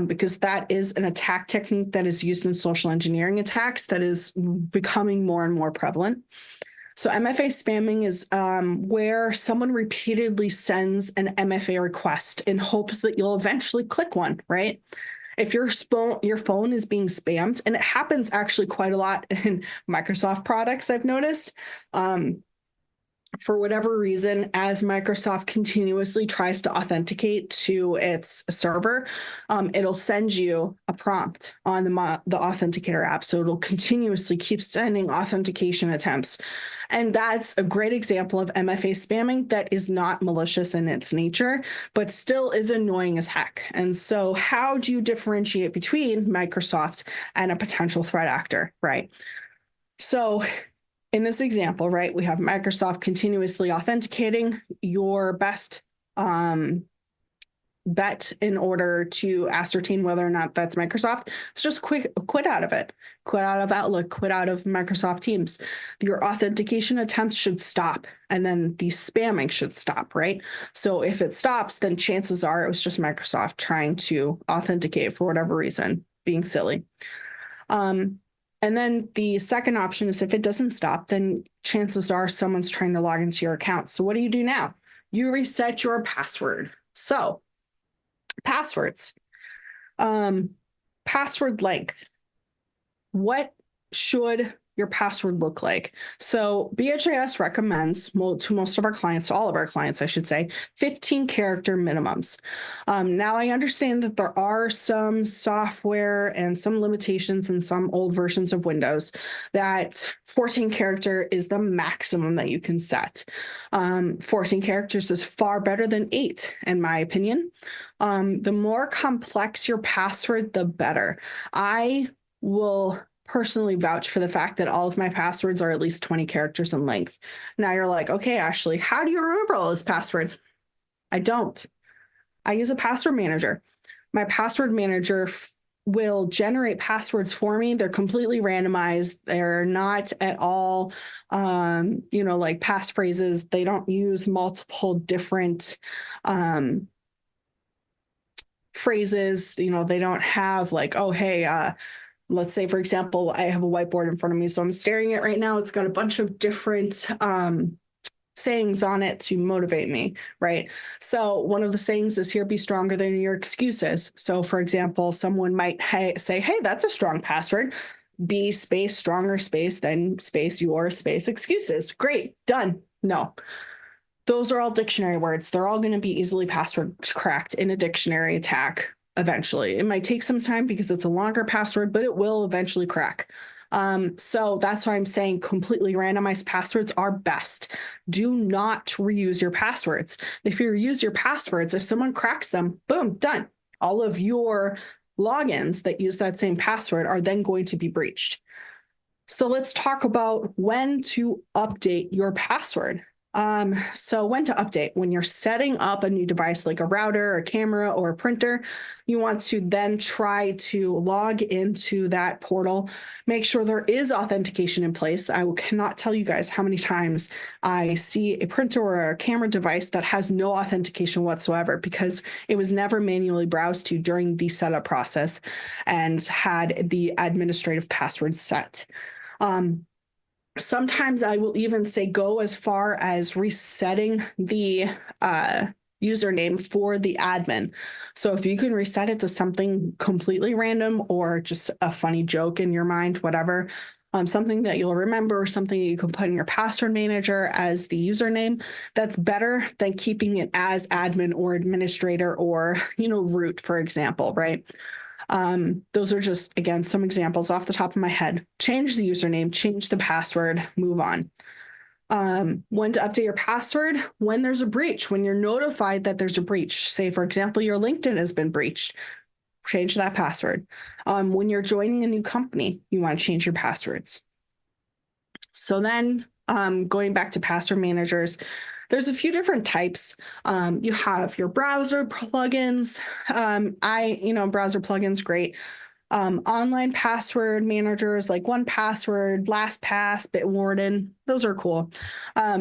because that is an attack technique that is used in social engineering attacks that is becoming more and more prevalent. So MFA spamming is where someone repeatedly sends an MFA request in hopes that you'll eventually click one, right? If your phone is being spammed, and it happens actually quite a lot in Microsoft products, I've noticed, for whatever reason, as Microsoft continuously tries to authenticate to its server, it'll send you a prompt on the Authenticator app. So it'll continuously keep sending authentication attempts. And that's a great example of MFA spamming that is not malicious in its nature, but still is annoying as heck. And so how do you differentiate between Microsoft and a potential threat actor, right? So in this example, right, we have Microsoft continuously authenticating. Your best bet in order to ascertain whether or not that's Microsoft is just quit out of it. Quit out of Outlook, quit out of Microsoft Teams. Your authentication attempts should stop, and then the spamming should stop, right? So if it stops, then chances are it was just Microsoft trying to authenticate for whatever reason, being silly. And then the second option is if it doesn't stop, then chances are someone's trying to log into your account. So what do you do now? You reset your password. So passwords, password length. What should your password look like? So BHIS recommends to most of our clients, to all of our clients, I should say, 15 character minimums. Now I understand that there are some software and some limitations in some old versions of Windows that 14 character is the maximum that you can set. 14 characters is far better than 8, in my opinion. The more complex your password, the better. I will personally vouch for the fact that all of my passwords are at least 20 characters in length. Now you're like, okay, Ashley, how do you remember all those passwords? I don't. I use a password manager. My password manager will generate passwords for me. They're completely randomized. They're not at all, like passphrases. They don't use multiple different phrases. They don't have like, oh, hey, let's say, for example, I have a whiteboard in front of me, so I'm staring at it right now. It's got a bunch of different sayings on it to motivate me, right? So one of the sayings is here, be stronger than your excuses. So for example, someone might say, hey, that's a strong password. Be space stronger space than space your space excuses. Great, done. No. Those are all dictionary words. They're all going to be easily password cracked in a dictionary attack. Eventually, it might take some time because it's a longer password, but it will eventually crack. So that's why I'm saying completely randomized passwords are best. Do not reuse your passwords. If you reuse your passwords, if someone cracks them, boom, done. All of your logins that use that same password are then going to be breached. So let's talk about when to update your password. So when to update? When you're setting up a new device like a router, a camera, or a printer, you want to then try to log into that portal. Make sure there is authentication in place. I cannot tell you guys how many times I see a printer or a camera device that has no authentication whatsoever because it was never manually browsed to during the setup process and had the administrative password set. Sometimes I will even say go as far as resetting the username for the admin. So if you can reset it to something completely random or just a funny joke in your mind, whatever, something that you'll remember, something you can put in your password manager as the username, that's better than keeping it as admin or administrator or, root, for example, right? Those are just, again, some examples off the top of my head. Change the username, change the password, move on. When to update your password? When there's a breach, when you're notified that there's a breach. Say, for example, your LinkedIn has been breached. Change that password. When you're joining a new company, you want to change your passwords. So then going back to password managers, there's a few different types. You have your browser plugins. Browser plugins, great. Online password managers like 1Password, LastPass, Bitwarden, those are cool.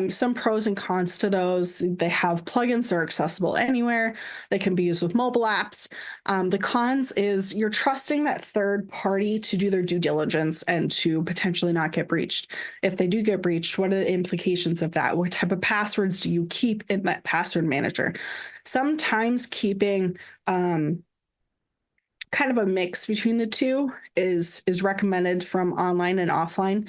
Some pros and cons to those. They have plugins that are accessible anywhere. They can be used with mobile apps. The cons is you're trusting that third party to do their due diligence and to potentially not get breached. If they do get breached, what are the implications of that? What type of passwords do you keep in that password manager? Sometimes keeping kind of a mix between the two is recommended from online and offline,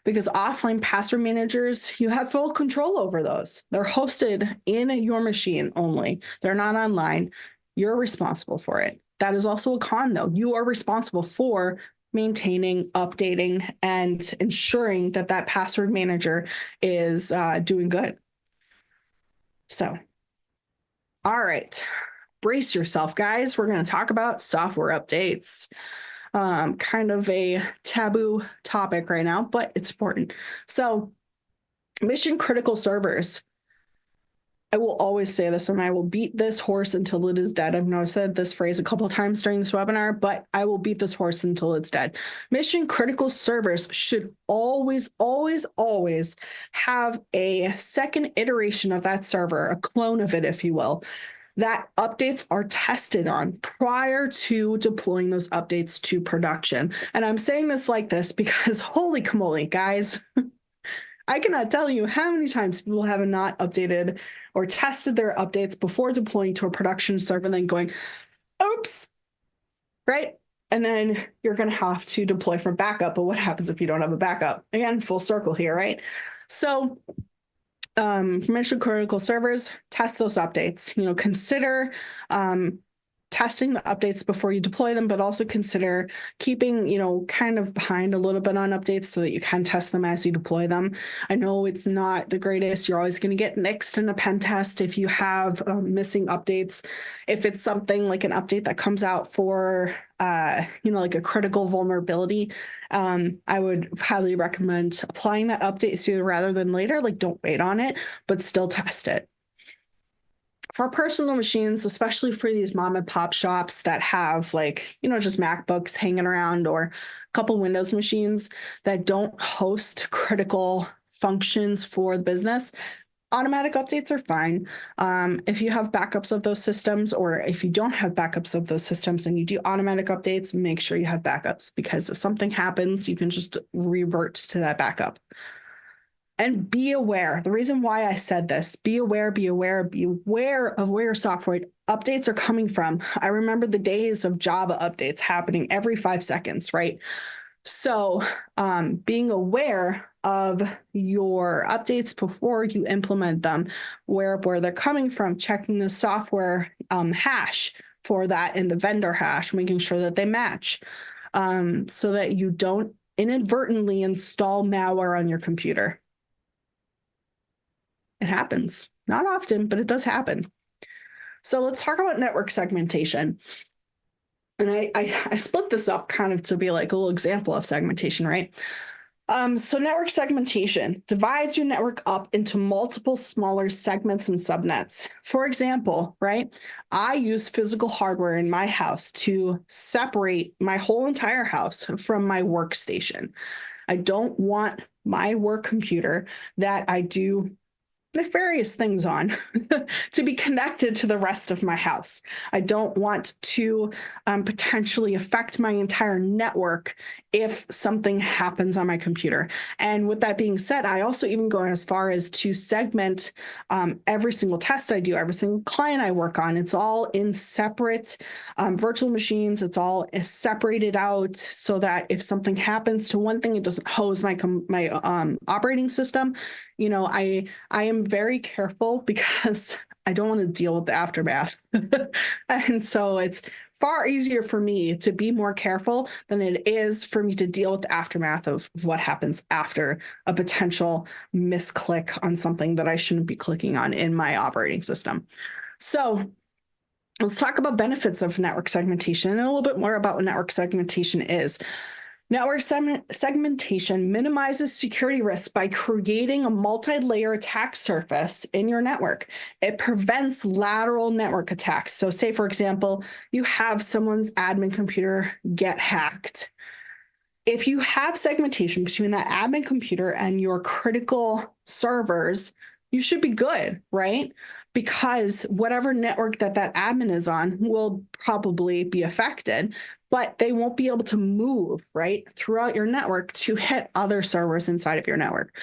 because offline password managers, you have full control over those. They're hosted in your machine only. They're not online. You're responsible for it. That is also a con, though. You are responsible for maintaining, updating, and ensuring that that password manager is doing good. So, all right. Brace yourself, guys. We're going to talk about software updates. kind of a taboo topic right now, but it's important. So mission critical servers. I will always say this, and I will beat this horse until it is dead. I know I said this phrase a couple of times during this webinar, but I will beat this horse until it's dead. Mission critical servers should always, always, always have a second iteration of that server, a clone of it, if you will, that updates are tested on prior to deploying those updates to production. And I'm saying this like this because holy camoly, guys. I cannot tell you how many times people have not updated or tested their updates before deploying to a production server and then going, oops, right? And then you're going to have to deploy for backup. But what happens if you don't have a backup? Again, full circle here, right? So mission critical servers, test those updates. Consider testing the updates before you deploy them, but also consider keeping, kind of behind a little bit on updates so that you can test them as you deploy them. I know it's not the greatest. You're always going to get nixed in a pen test if you have missing updates. If it's something like an update that comes out for, like a critical vulnerability, I would highly recommend applying that update sooner rather than later. Like, don't wait on it, but still test it. For personal machines, especially for these mom and pop shops that have just MacBooks hanging around or a couple Windows machines that don't host critical functions for the business, automatic updates are fine. If you have backups of those systems, or if you don't have backups of those systems and you do automatic updates, make sure you have backups, because if something happens, you can just revert to that backup. And be aware. The reason why I said this, be aware of where your software updates are coming from. I remember the days of Java updates happening every 5 seconds, right? So being aware of your updates before you implement them, where they're coming from, checking the software hash for that and the vendor hash, making sure that they match, so that you don't inadvertently install malware on your computer. It happens. Not often, but it does happen. So let's talk about network segmentation. And I split this up kind of to be like a little example of segmentation, right? So network segmentation divides your network up into multiple smaller segments and subnets. For example, right, I use physical hardware in my house to separate my whole entire house from my workstation. I don't want my work computer that I do nefarious things on to be connected to the rest of my house. I don't want to potentially affect my entire network if something happens on my computer. And with that being said, I also even go as far as to segment every single test I do, every single client I work on. It's all in separate virtual machines. It's all separated out so that if something happens to one thing, it doesn't hose my operating system. I am very careful because I don't want to deal with the aftermath. And so it's far easier for me to be more careful than it is for me to deal with the aftermath of what happens after a potential misclick on something that I shouldn't be clicking on in my operating system. So let's talk about benefits of network segmentation and a little bit more about what network segmentation is. Network segmentation minimizes security risk by creating a multi-layer attack surface in your network. It prevents lateral network attacks. So say, for example, you have someone's admin computer get hacked. If you have segmentation between that admin computer and your critical servers, you should be good, right? Because whatever network that admin is on will probably be affected, but they won't be able to move, right, throughout your network to hit other servers inside of your network.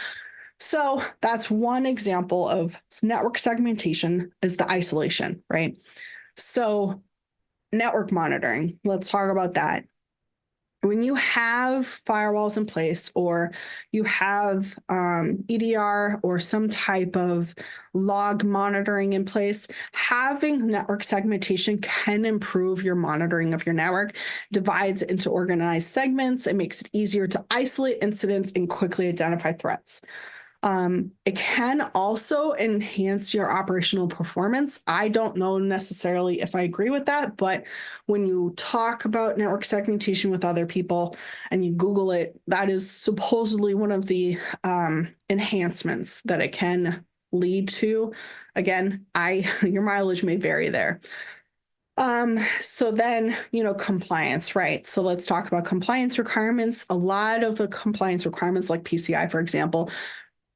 So that's one example of network segmentation, is the isolation, right? So network monitoring, let's talk about that. When you have firewalls in place, or you have EDR or some type of log monitoring in place, having network segmentation can improve your monitoring of your network, divides it into organized segments. It makes it easier to isolate incidents and quickly identify threats. It can also enhance your operational performance. I don't know necessarily if I agree with that, but when you talk about network segmentation with other people and you Google it, that is supposedly one of the enhancements that it can lead to. Again, your mileage may vary there. So then, compliance, right? So let's talk about compliance requirements. A lot of the compliance requirements, like PCI, for example,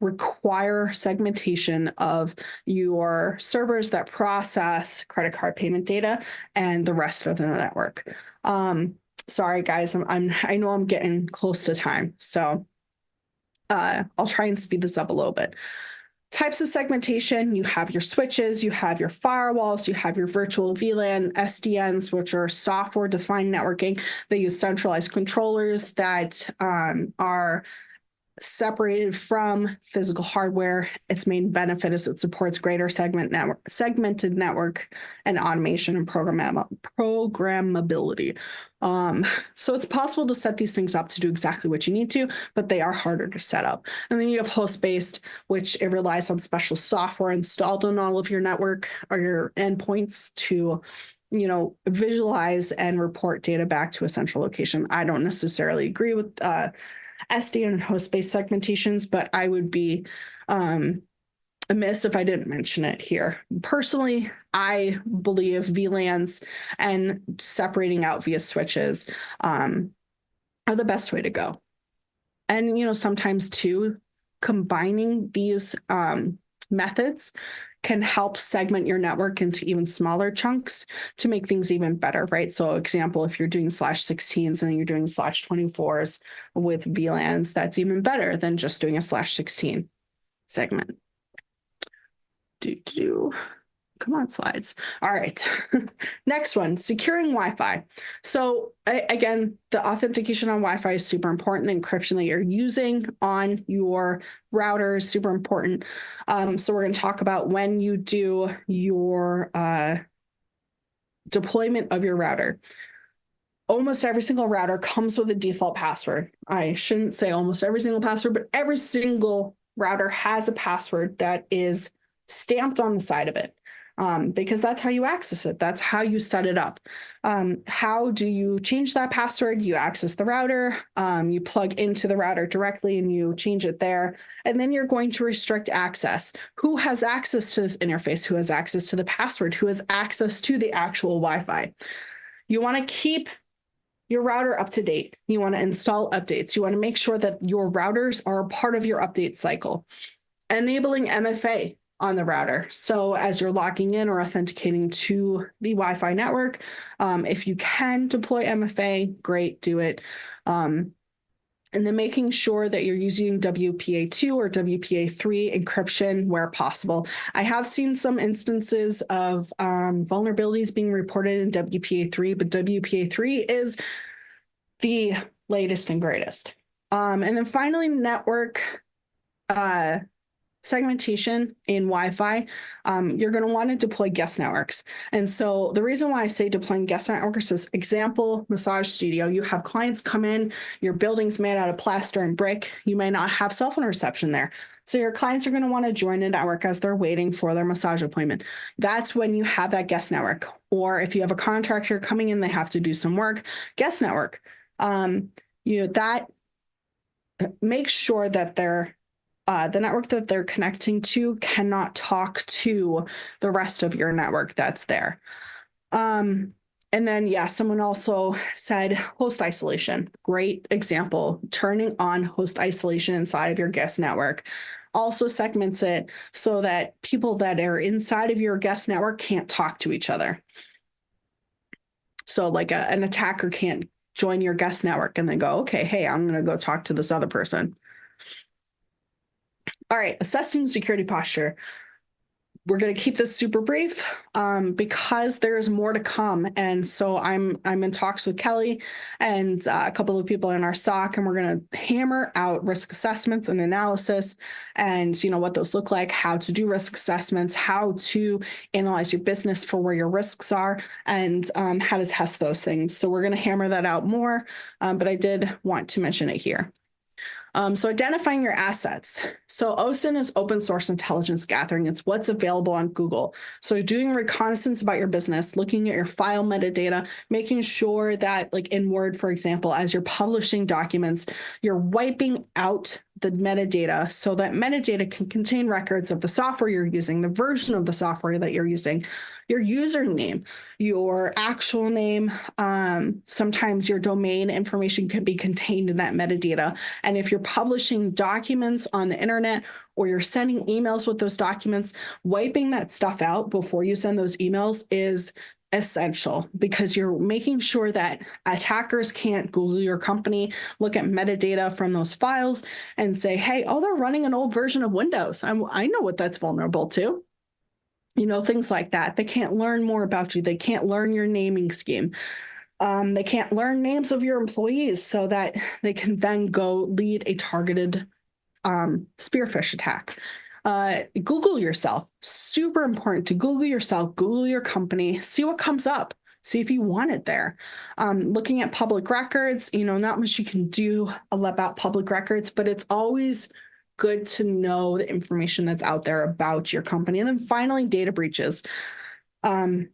require segmentation of your servers that process credit card payment data and the rest of the network. Sorry, guys, I know I'm getting close to time, so I'll try and speed this up a little bit. Types of segmentation, you have your switches, you have your firewalls, you have your virtual VLAN, SDNs, which are software-defined networking. They use centralized controllers that are separated from physical hardware. Its main benefit is it supports greater segmented network and automation and programmability. So it's possible to set these things up to do exactly what you need to, but they are harder to set up. And then you have host-based, which it relies on special software installed on all of your network or your endpoints to visualize and report data back to a central location. I don't necessarily agree with SDN and host-based segmentations, but I would be amiss if I didn't mention it here. Personally, I believe VLANs and separating out via switches are the best way to go. And, sometimes too, combining these methods can help segment your network into even smaller chunks to make things even better, right? So example, if you're doing /16s and you're doing /24s with VLANs, that's even better than just doing a /16 segment. Come on, slides. All right. Next one, securing Wi-Fi. So again, the authentication on Wi-Fi is super important. The encryption that you're using on your router is super important. So we're going to talk about when you do your deployment of your router. Almost every single router comes with a default password. I shouldn't say almost every single password, but every single router has a password that is stamped on the side of it. Because that's how you access it. That's how you set it up. How do you change that password? You access the router, you plug into the router directly and you change it there. And then you're going to restrict access. Who has access to this interface? Who has access to the password? Who has access to the actual Wi-Fi? You want to keep your router up to date. You want to install updates. You want to make sure that your routers are a part of your update cycle. Enabling MFA on the router. So as you're logging in or authenticating to the Wi-Fi network, if you can deploy MFA, great, do it. And then making sure that you're using WPA2 or WPA3 encryption where possible. I have seen some instances of vulnerabilities being reported in WPA3, but WPA3 is the latest and greatest. And then finally, network segmentation in Wi-Fi, you're going to want to deploy guest networks. And so the reason why I say deploying guest networks is example, massage studio. You have clients come in, your building's made out of plaster and brick. You may not have cell phone reception there. So your clients are going to want to join a network as they're waiting for their massage appointment. That's when you have that guest network. Or if you have a contractor coming in, they have to do some work, guest network. That makes sure that the network that they're connecting to cannot talk to the rest of your network that's there. And then, yeah, someone also said host isolation. Great example. Turning on host isolation inside of your guest network also segments it so that people that are inside of your guest network can't talk to each other. So like an attacker can't join your guest network and then go, okay, hey, I'm going to go talk to this other person. All right, assessing security posture. We're going to keep this super brief because there's more to come. And so I'm in talks with Kelly and a couple of people in our SOC, and we're going to hammer out risk assessments and analysis and what those look like, how to do risk assessments, how to analyze your business for where your risks are, and how to test those things. So we're going to hammer that out more, but I did want to mention it here. So identifying your assets. So OSINT is open source intelligence gathering. It's what's available on Google. So doing reconnaissance about your business, looking at your file metadata, making sure that, like in Word, for example, as you're publishing documents, you're wiping out the metadata so that metadata can contain records of the software you're using, the version of the software that you're using, your username, your actual name. Sometimes your domain information can be contained in that metadata. And if you're publishing documents on the internet or you're sending emails with those documents, wiping that stuff out before you send those emails is essential, because you're making sure that attackers can't Google your company, look at metadata from those files and say, hey, oh, they're running an old version of Windows. I know what that's vulnerable to. Things like that. They can't learn more about you. They can't learn your naming scheme. They can't learn names of your employees so that they can then go lead a targeted spearfish attack. Google yourself. Super important to Google yourself, Google your company, see what comes up, see if you want it there. Looking at public records, not much you can do about public records, but it's always good to know the information that's out there about your company. And then finally, data breaches. You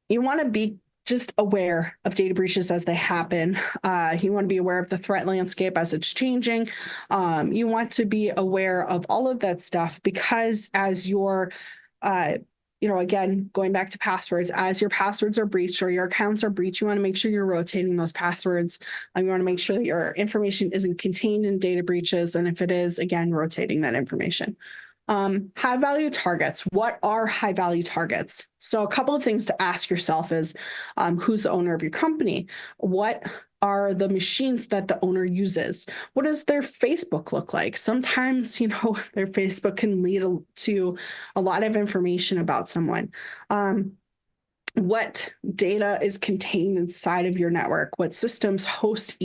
want to be just aware of data breaches as they happen. You want to be aware of the threat landscape as it's changing. You want to be aware of all of that stuff, because as your, again, going back to passwords, as your passwords are breached or your accounts are breached, you want to make sure you're rotating those passwords. You want to make sure that your information isn't contained in data breaches. And if it is, again, rotating that information. High value targets. What are high value targets? So a couple of things to ask yourself is, who's the owner of your company? What are the machines that the owner uses? What does their Facebook look like? Sometimes, their Facebook can lead to a lot of information about someone. What data is contained inside of your network, what systems host,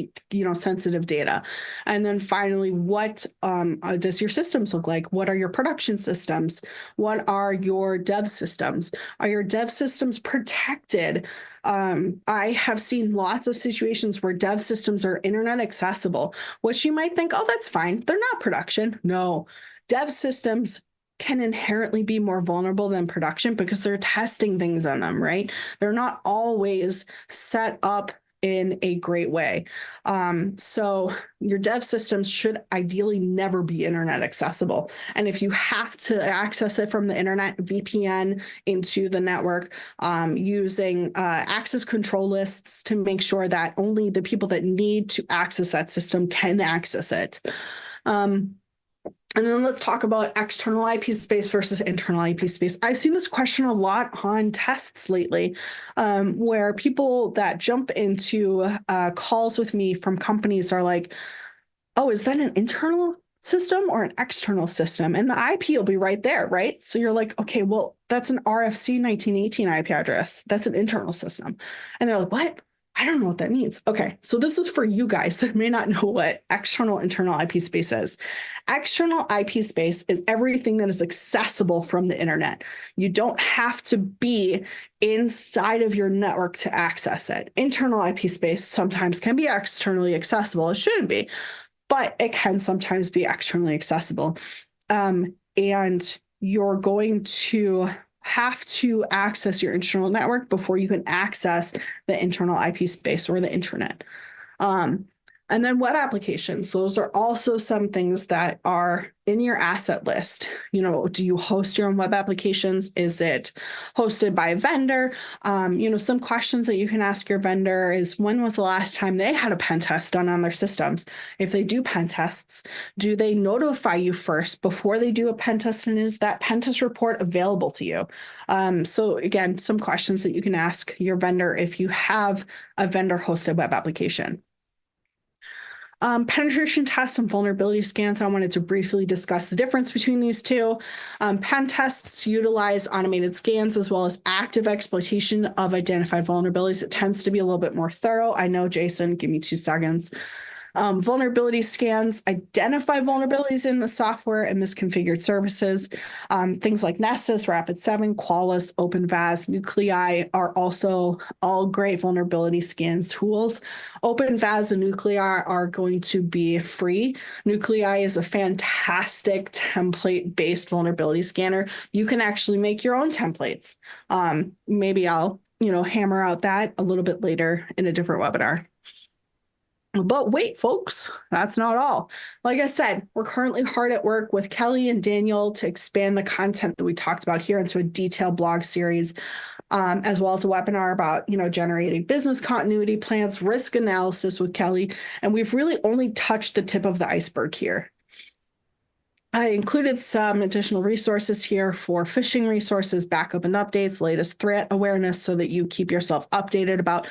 sensitive data. And then finally, what does your systems look like? What are your production systems? What are your dev systems? Are your dev systems protected? I have seen lots of situations where dev systems are internet accessible, which you might think, oh, that's fine. They're not production. No, dev systems can inherently be more vulnerable than production because they're testing things on them, right? They're not always set up in a great way. So your dev systems should ideally never be internet accessible. And if you have to access it from the internet, VPN into the network, using access control lists to make sure that only the people that need to access that system can access it. And then let's talk about external IP space versus internal IP space. I've seen this question a lot on tests lately, where people that jump into calls with me from companies are like, oh, is that an internal system or an external system? And the IP will be right there, right? So you're like, okay, well, that's an RFC 1918 IP address. That's an internal system. And they're like, what? I don't know what that means. Okay, so this is for you guys that may not know what external internal IP space is. External IP space is everything that is accessible from the internet. You don't have to be inside of your network to access it. Internal IP space sometimes can be externally accessible. It shouldn't be, but it can sometimes be externally accessible. And you're going to have to access your internal network before you can access the internal IP space or the intranet. And then web applications. Those are also some things that are in your asset list. Do you host your own web applications? Is it hosted by a vendor? Some questions that you can ask your vendor is, when was the last time they had a pen test done on their systems? If they do pen tests, do they notify you first before they do a pen test? And is that pen test report available to you? So again, some questions that you can ask your vendor if you have a vendor hosted web application. Penetration tests and vulnerability scans. I wanted to briefly discuss the difference between these two. Pen tests utilize automated scans as well as active exploitation of identified vulnerabilities. It tends to be a little bit more thorough. I know, Jason, give me 2 seconds. Vulnerability scans identify vulnerabilities in the software and misconfigured services. Things like Nessus, Rapid7, Qualys, OpenVAS, Nuclei are also all great vulnerability scan tools. OpenVAS and Nuclei are going to be free. Nuclei is a fantastic template-based vulnerability scanner. You can actually make your own templates. Maybe I'll hammer out that a little bit later in a different webinar. But wait, folks, that's not all. Like I said, we're currently hard at work with Kelly and Daniel to expand the content that we talked about here into a detailed blog series, as well as a webinar about, generating business continuity plans, risk analysis with Kelly. And we've really only touched the tip of the iceberg here. I included some additional resources here for phishing resources, backup and updates, latest threat awareness, so that you keep yourself updated about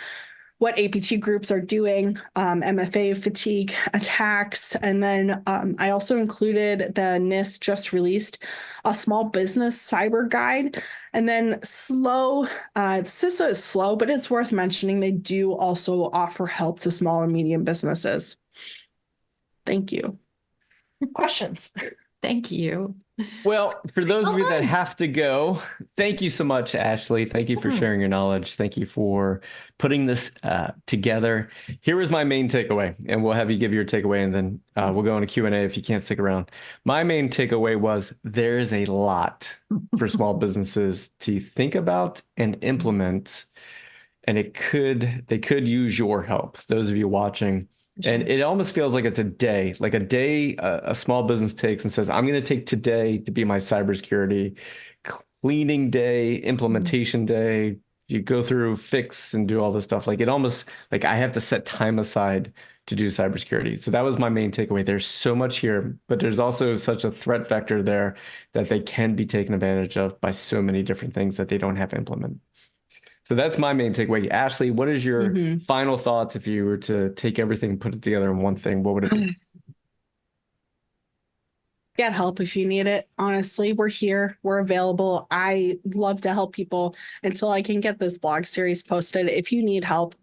what APT groups are doing, MFA fatigue attacks. And then I also included the NIST just released a small business cyber guide. And then CISA is slow, but it's worth mentioning they do also offer help to small and medium businesses. Thank you. Questions? Thank you. Well, for those of you that have to go, thank you so much, Ashley. Thank you for sharing your knowledge. Thank you for putting this together. Here was my main takeaway, and we'll have you give your takeaway, and then we'll go into Q&A if you can't stick around. My main takeaway was there is a lot for small businesses to think about and implement, and they could use your help. Those of you watching. And it almost feels like it's a day a small business takes and says, I'm going to take today to be my cybersecurity cleaning day, implementation day. You go through, fix, and do all this stuff. Like it almost like I have to set time aside to do cybersecurity. So that was my main takeaway. There's so much here, but there's also such a threat vector there that they can be taken advantage of by so many different things that they don't have implemented. So that's my main takeaway. Ashley, what is your final thoughts if you were to take everything and put it together in one thing? What would it be? Get help if you need it. Honestly, we're here. We're available. I love to help people until I can get this blog series posted. If you need help,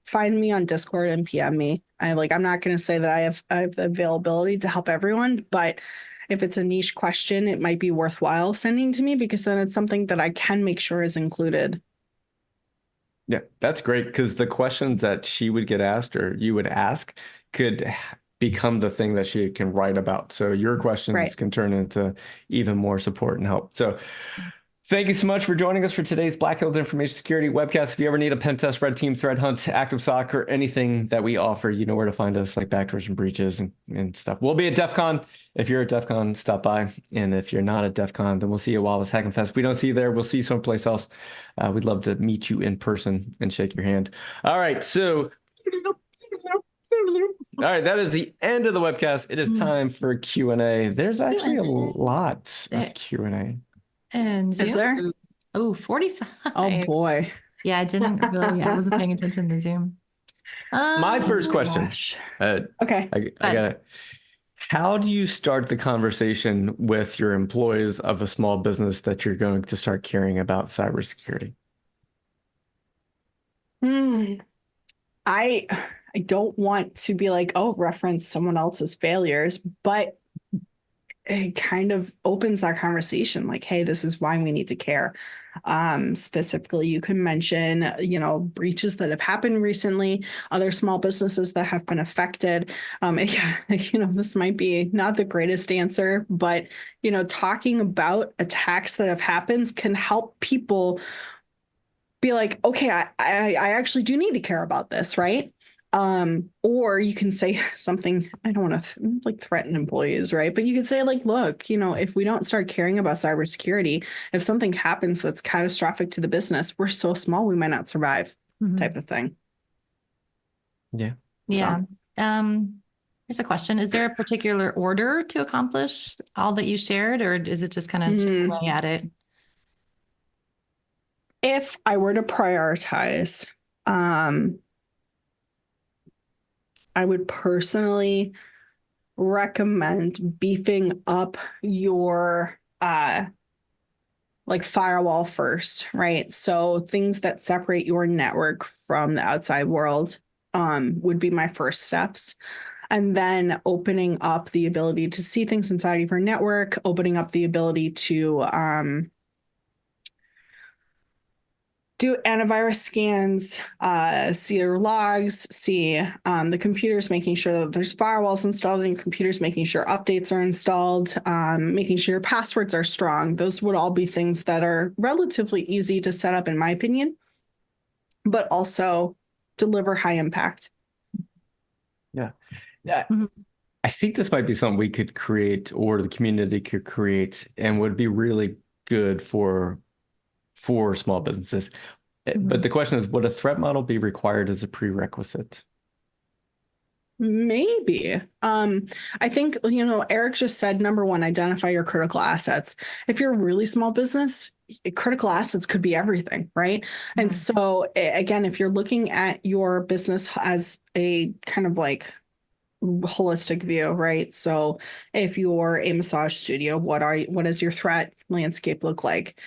find me on Discord and PM me. I'm not going to say that I have the availability to help everyone, but if it's a niche question, it might be worthwhile sending to me, because then it's something that I can make sure is included. Yeah, that's great, because the questions that she would get asked or you would ask could become the thing that she can write about. So your questions can turn into even more support and help. So thank you so much for joining us for today's Black Hills Information Security webcast. If you ever need a pen test, red team, threat hunt, ActiveSOC, or anything that we offer, you know where to find us, like backdoors and breaches and stuff. We'll be at DEF CON. If you're at DEF CON, stop by. And if you're not at DEF CON, then we'll see you at Wallace Hacking Fest. If we don't see you there, we'll see you someplace else. We'd love to meet you in person and shake your hand. All right, so all right, that is the end of the webcast. It is time for Q&A. There's actually a lot of Q&A. And is there? Oh, 45. Oh boy. Yeah, I wasn't paying attention to Zoom. My first question. Okay. I got it. How do you start the conversation with your employees of a small business that you're going to start caring about cybersecurity? I don't want to be like, reference someone else's failures, but it kind of opens that conversation like, hey, this is why we need to care. Specifically, you can mention, breaches that have happened recently, other small businesses that have been affected. This might be not the greatest answer, but, talking about attacks that have happened can help people be like, okay, I actually do need to care about this, right? Or you can say something, I don't want to threaten employees, right? But you could say look, if we don't start caring about cybersecurity, if something happens that's catastrophic to the business, we're so small, we might not survive, type of thing. Yeah. Yeah. So. Here's a question. Is there a particular order to accomplish all that you shared, or is it just kind of chipping away at it? If I were to prioritize, I would personally recommend beefing up your firewall first, right? So things that separate your network from the outside world would be my first steps. and then opening up the ability to see things inside of your network, opening up the ability to do antivirus scans, see your logs, see the computers, making sure that there's firewalls installed in your computers, making sure updates are installed, making sure your passwords are strong. Those would all be things that are relatively easy to set up, in my opinion, but also deliver high impact. Yeah. I think this might be something we could create, or the community could create, and would be really good for small businesses. But the question is, would a threat model be required as a prerequisite? Maybe. I think, Eric just said, number one, identify your critical assets. If you're a really small business, critical assets could be everything, right? And so again, if you're looking at your business as a kind of like holistic view, right? So if you're a massage studio, what does your threat landscape look like?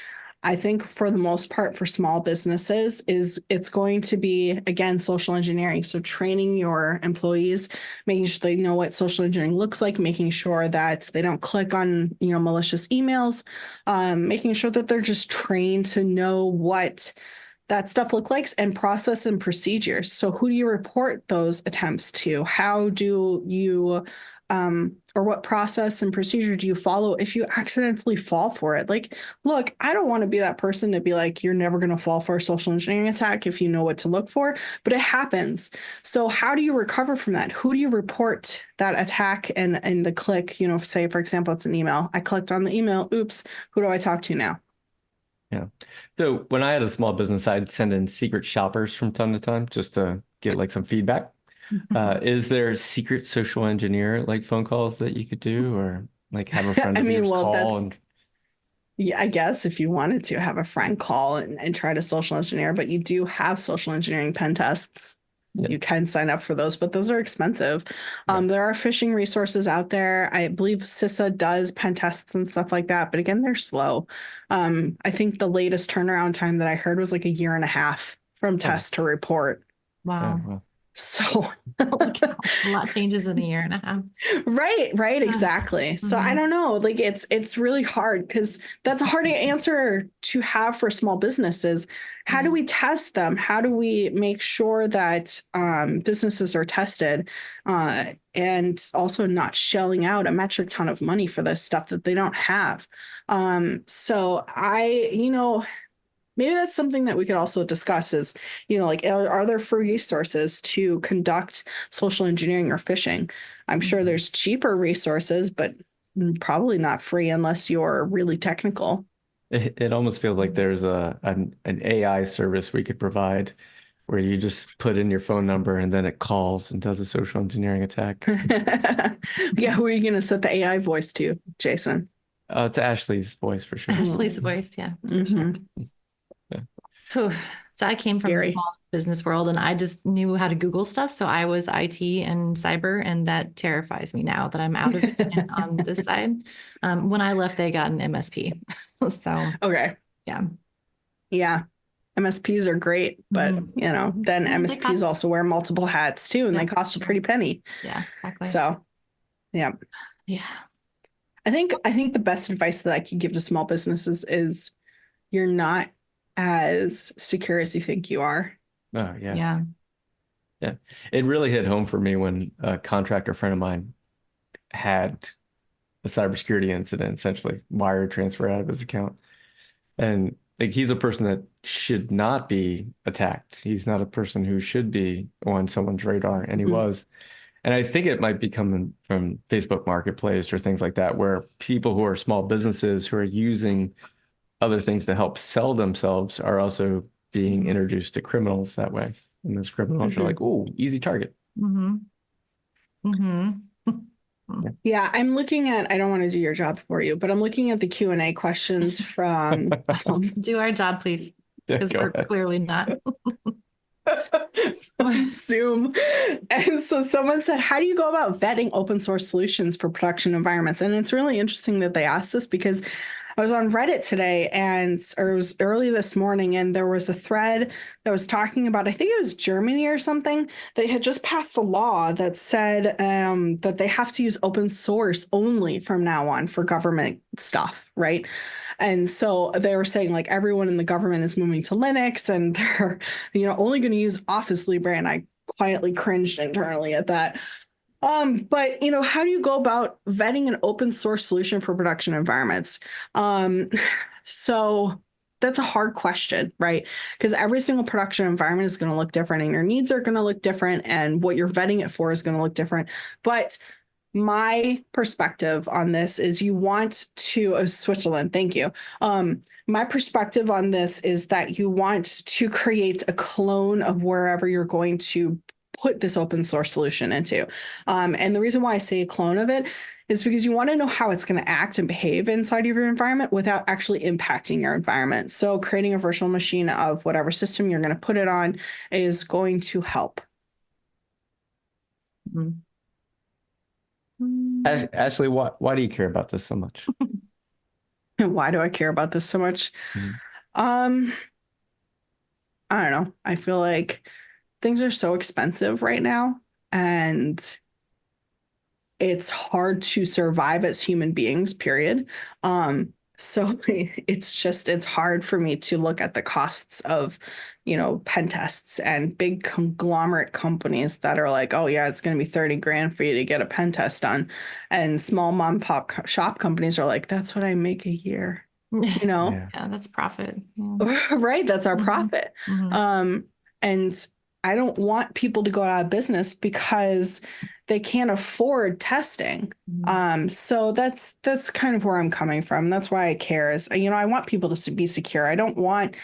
I think for the most part for small businesses it's going to be, again, social engineering. So training your employees, making sure they know what social engineering looks like, making sure that they don't click on, malicious emails, making sure that they're just trained to know what that stuff looks like, and process and procedures. So who do you report those attempts to? How do you or what process and procedure do you follow if you accidentally fall for it? Like, look, I don't want to be that person to be like, you're never going to fall for a social engineering attack if you know what to look for, but it happens. So how do you recover from that? Who do you report that attack and the click, say, for example, it's an email. I clicked on the email. Oops. Who do I talk to now? Yeah. So when I had a small business, I'd send in secret shoppers from time to time just to get like some feedback. Is there secret social engineer like phone calls that you could do, or like have a friend of yours call? Yeah, I guess if you wanted to have a friend call and try to social engineer, but you do have social engineering pen tests. Yeah. You can sign up for those, but those are expensive. There are phishing resources out there. I believe CISA does pen tests and stuff like that, but again, they're slow. I think the latest turnaround time that I heard was like 1.5 years from test to report. Wow. Wow. So a lot changes in 1.5 years. Right, exactly. So I don't know, like it's really hard because that's a hard answer to have for small businesses. How do we test them? How do we make sure that businesses are tested and also not shelling out a metric ton of money for this stuff that they don't have? So maybe that's something that we could also discuss is, like, are there free resources to conduct social engineering or phishing? I'm sure there's cheaper resources, but probably not free unless you're really technical. It almost feels like there's an AI service we could provide where you just put in your phone number and then it calls and does a social engineering attack. Yeah, who are you going to set the AI voice to, Jason? It's Ashley's voice for sure. Ashley's voice, yeah. Sure. Yeah. So I came from the small business world and I just knew how to Google stuff. So I was IT and cyber, and that terrifies me now that I'm out of it and on this side. When I left, they got an MSP. So okay. Yeah. MSPs are great, but then MSPs also wear multiple hats too, and they cost a pretty penny. Yeah, exactly. So yeah. I think the best advice that I could give to small businesses is you're not as secure as you think you are. Oh, yeah. It really hit home for me when a contractor friend of mine had a cybersecurity incident, essentially wire transfer out of his account. And like, he's a person that should not be attacked. He's not a person who should be on someone's radar, and he was. And I think it might be coming from Facebook Marketplace or things like that, where people who are small businesses who are using other things to help sell themselves are also being introduced to criminals that way. And those criminals are like, oh, easy target. Yeah, I'm looking at, I don't want to do your job for you, but I'm looking at the Q&A questions from... do our job, please, because we're clearly not. Zoom. And so someone said, how do you go about vetting open source solutions for production environments? And it's really interesting that they asked this because I was on Reddit today or it was early this morning, and there was a thread that was talking about, I think it was Germany or something. They had just passed a law that said that they have to use open source only from now on for government stuff, right? And so they were saying like everyone in the government is moving to Linux, and they're, only going to use Office Libre. And I quietly cringed internally at that. But how do you go about vetting an open source solution for production environments? So that's a hard question, right? Because every single production environment is going to look different, and your needs are going to look different, and what you're vetting it for is going to look different. But my perspective on this is you want to Switzerland. Thank you. My perspective on this is that you want to create a clone of wherever you're going to put this open source solution into. And the reason why I say a clone of it is because you want to know how it's going to act and behave inside of your environment without actually impacting your environment. So creating a virtual machine of whatever system you're going to put it on is going to help. Ashley, why do you care about this so much? Why do I care about this so much? I don't know. I feel like things are so expensive right now, and it's hard to survive as human beings, period. So it's hard for me to look at the costs of, pen tests and big conglomerate companies that are like, oh yeah, it's going to be 30 grand for you to get a pen test done. And small mom and pop shop companies are like, that's what I make a year, Yeah, that's profit. Yeah. Right. That's our profit. And I don't want people to go out of business because they can't afford testing. So that's kind of where I'm coming from. That's why I care is, I want people to be secure. I don't want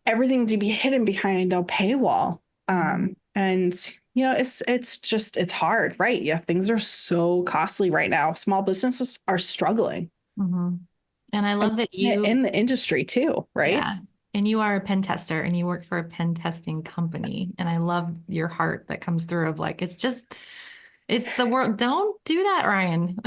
everything to be hidden behind a paywall. And it's hard, right? Yeah. Things are so costly right now. Small businesses are struggling. And I love that you in the industry too, right? Yeah. And you are a pen tester and you work for a pen testing company. And I love your heart that comes through of like, it's the world. Don't do that, Ryan.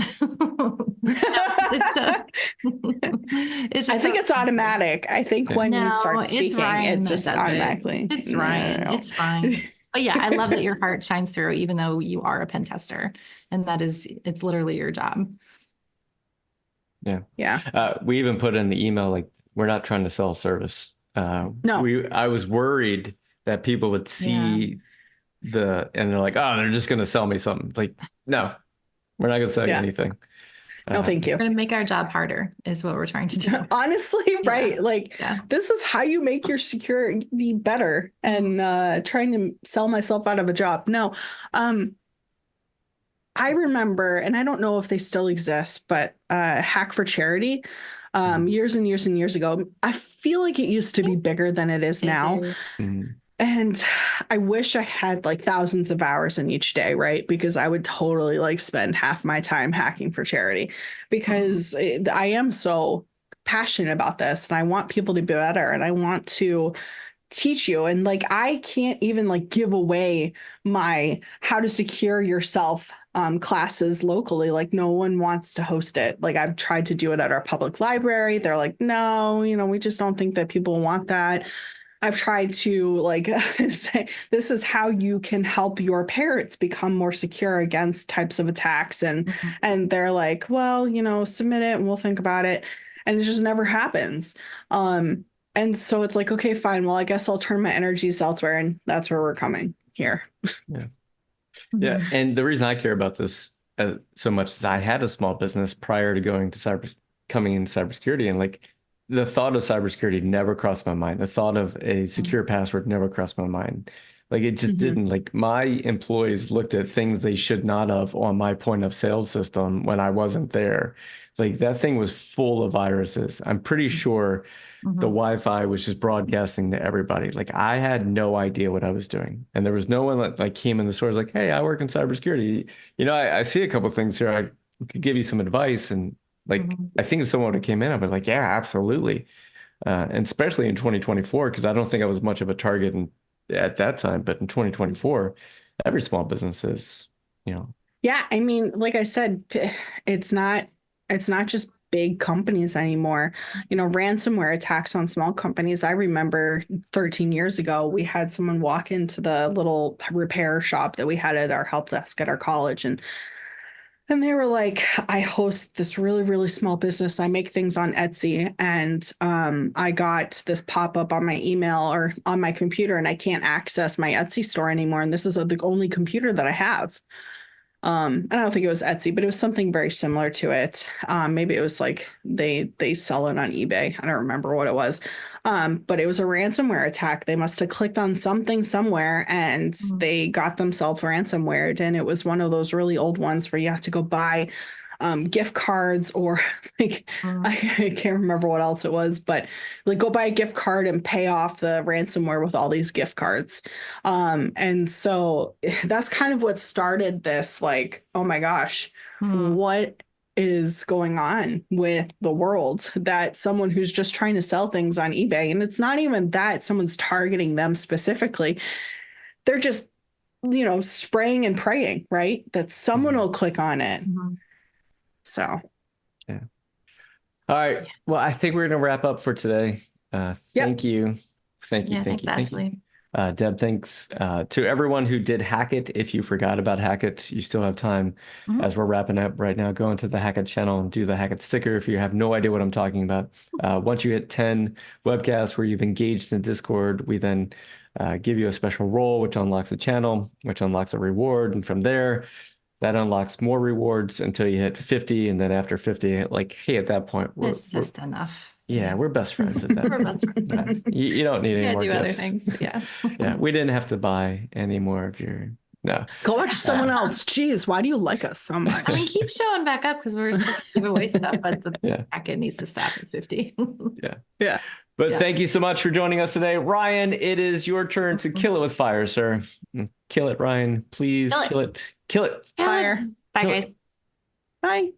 I think it's automatic. I think when you start speaking, it just automatically. It's Ryan. It's fine. But yeah, I love that your heart shines through, even though you are a pen tester. And it's literally your job. Yeah. We even put in the email, like, we're not trying to sell a service. No. I was worried that people would see and they're like, oh, they're just going to sell me something. Like, no, we're not going to sell you anything. No, thank you. We're going to make our job harder is what we're trying to do. Honestly, right. Like, this is how you make your security better, and trying to sell myself out of a job. No. I remember, and I don't know if they still exist, but Hack for Charity, years and years and years ago, I feel like it used to be bigger than it is now. And I wish I had like thousands of hours in each day, right? Because I would totally like spend half my time hacking for charity, because I am so passionate about this, and I want people to be better, and I want to teach you. And like, I can't even like give away my how to secure yourself classes locally. Like, no one wants to host it. Like, I've tried to do it at our public library. They're like, no, we just don't think that people want that. I've tried to like say, this is how you can help your parents become more secure against types of attacks. And they're like, well, submit it and we'll think about it. And it just never happens. And so it's like, okay, fine. Well, I guess I'll turn my energies elsewhere. And that's where we're coming here. Yeah. And the reason I care about this so much is I had a small business prior to coming into cybersecurity. And like, the thought of cybersecurity never crossed my mind. The thought of a secure password never crossed my mind. Like, it just didn't. Like, my employees looked at things they should not have on my point of sale system when I wasn't there. Like, that thing was full of viruses. I'm pretty sure the Wi-Fi was just broadcasting to everybody. Like, I had no idea what I was doing. And there was no one that like came in the store like, hey, I work in cybersecurity. I see a couple of things here. I could give you some advice. And like, I think if someone would have came in, I'd be like, yeah, absolutely. And especially in 2024, because I don't think I was much of a target at that time, but in 2024, every small business is, Yeah. I mean, like I said, it's not just big companies anymore. Ransomware attacks on small companies. I remember 13 years ago, we had someone walk into the little repair shop that we had at our help desk at our college, and they were like, I host this really, really small business. I make things on Etsy, and I got this pop-up on my email or on my computer, and I can't access my Etsy store anymore. And this is the only computer that I have. I don't think it was Etsy, but it was something very similar to it. Maybe it was like they sell it on eBay. I don't remember what it was. But it was a ransomware attack. They must have clicked on something somewhere and they got themselves ransomwared. And it was one of those really old ones where you have to go buy gift cards or like I can't remember what else it was, but like go buy a gift card and pay off the ransomware with all these gift cards. And so that's kind of what started this, like, oh my gosh, what is going on with the world, that someone who's just trying to sell things on eBay, and it's not even that someone's targeting them specifically, they're just, spraying and praying, right? That someone will click on it. So, yeah. All right. Well, I think we're going to wrap up for today. Thank you. Thank you. Thanks, Ashley. Deb, thanks to everyone who did Hack It. If you forgot about Hack It, you still have time as we're wrapping up right now. Go into the Hack It channel and do the Hack It sticker if you have no idea what I'm talking about. Once you hit 10 webcasts where you've engaged in Discord, we then give you a special role, which unlocks the channel, which unlocks a reward. And from there, that unlocks more rewards until you hit 50. And then after 50, like, hey, at that point, it's just enough. Yeah, we're best friends at that. We're best friends. You don't need any more do gifts. other things. Yeah. Yeah, we didn't have to buy any more of your. No. Go watch someone else. Jeez, why do you like us so much? I mean, keep showing back up because we're supposed to give away stuff, but the packet needs to stop at 50. Yeah. But thank you so much for joining us today. Ryan, it is your turn to kill it with fire, sir. Kill it, Ryan. Please kill it. Kill it. Fire. Bye, guys. Bye.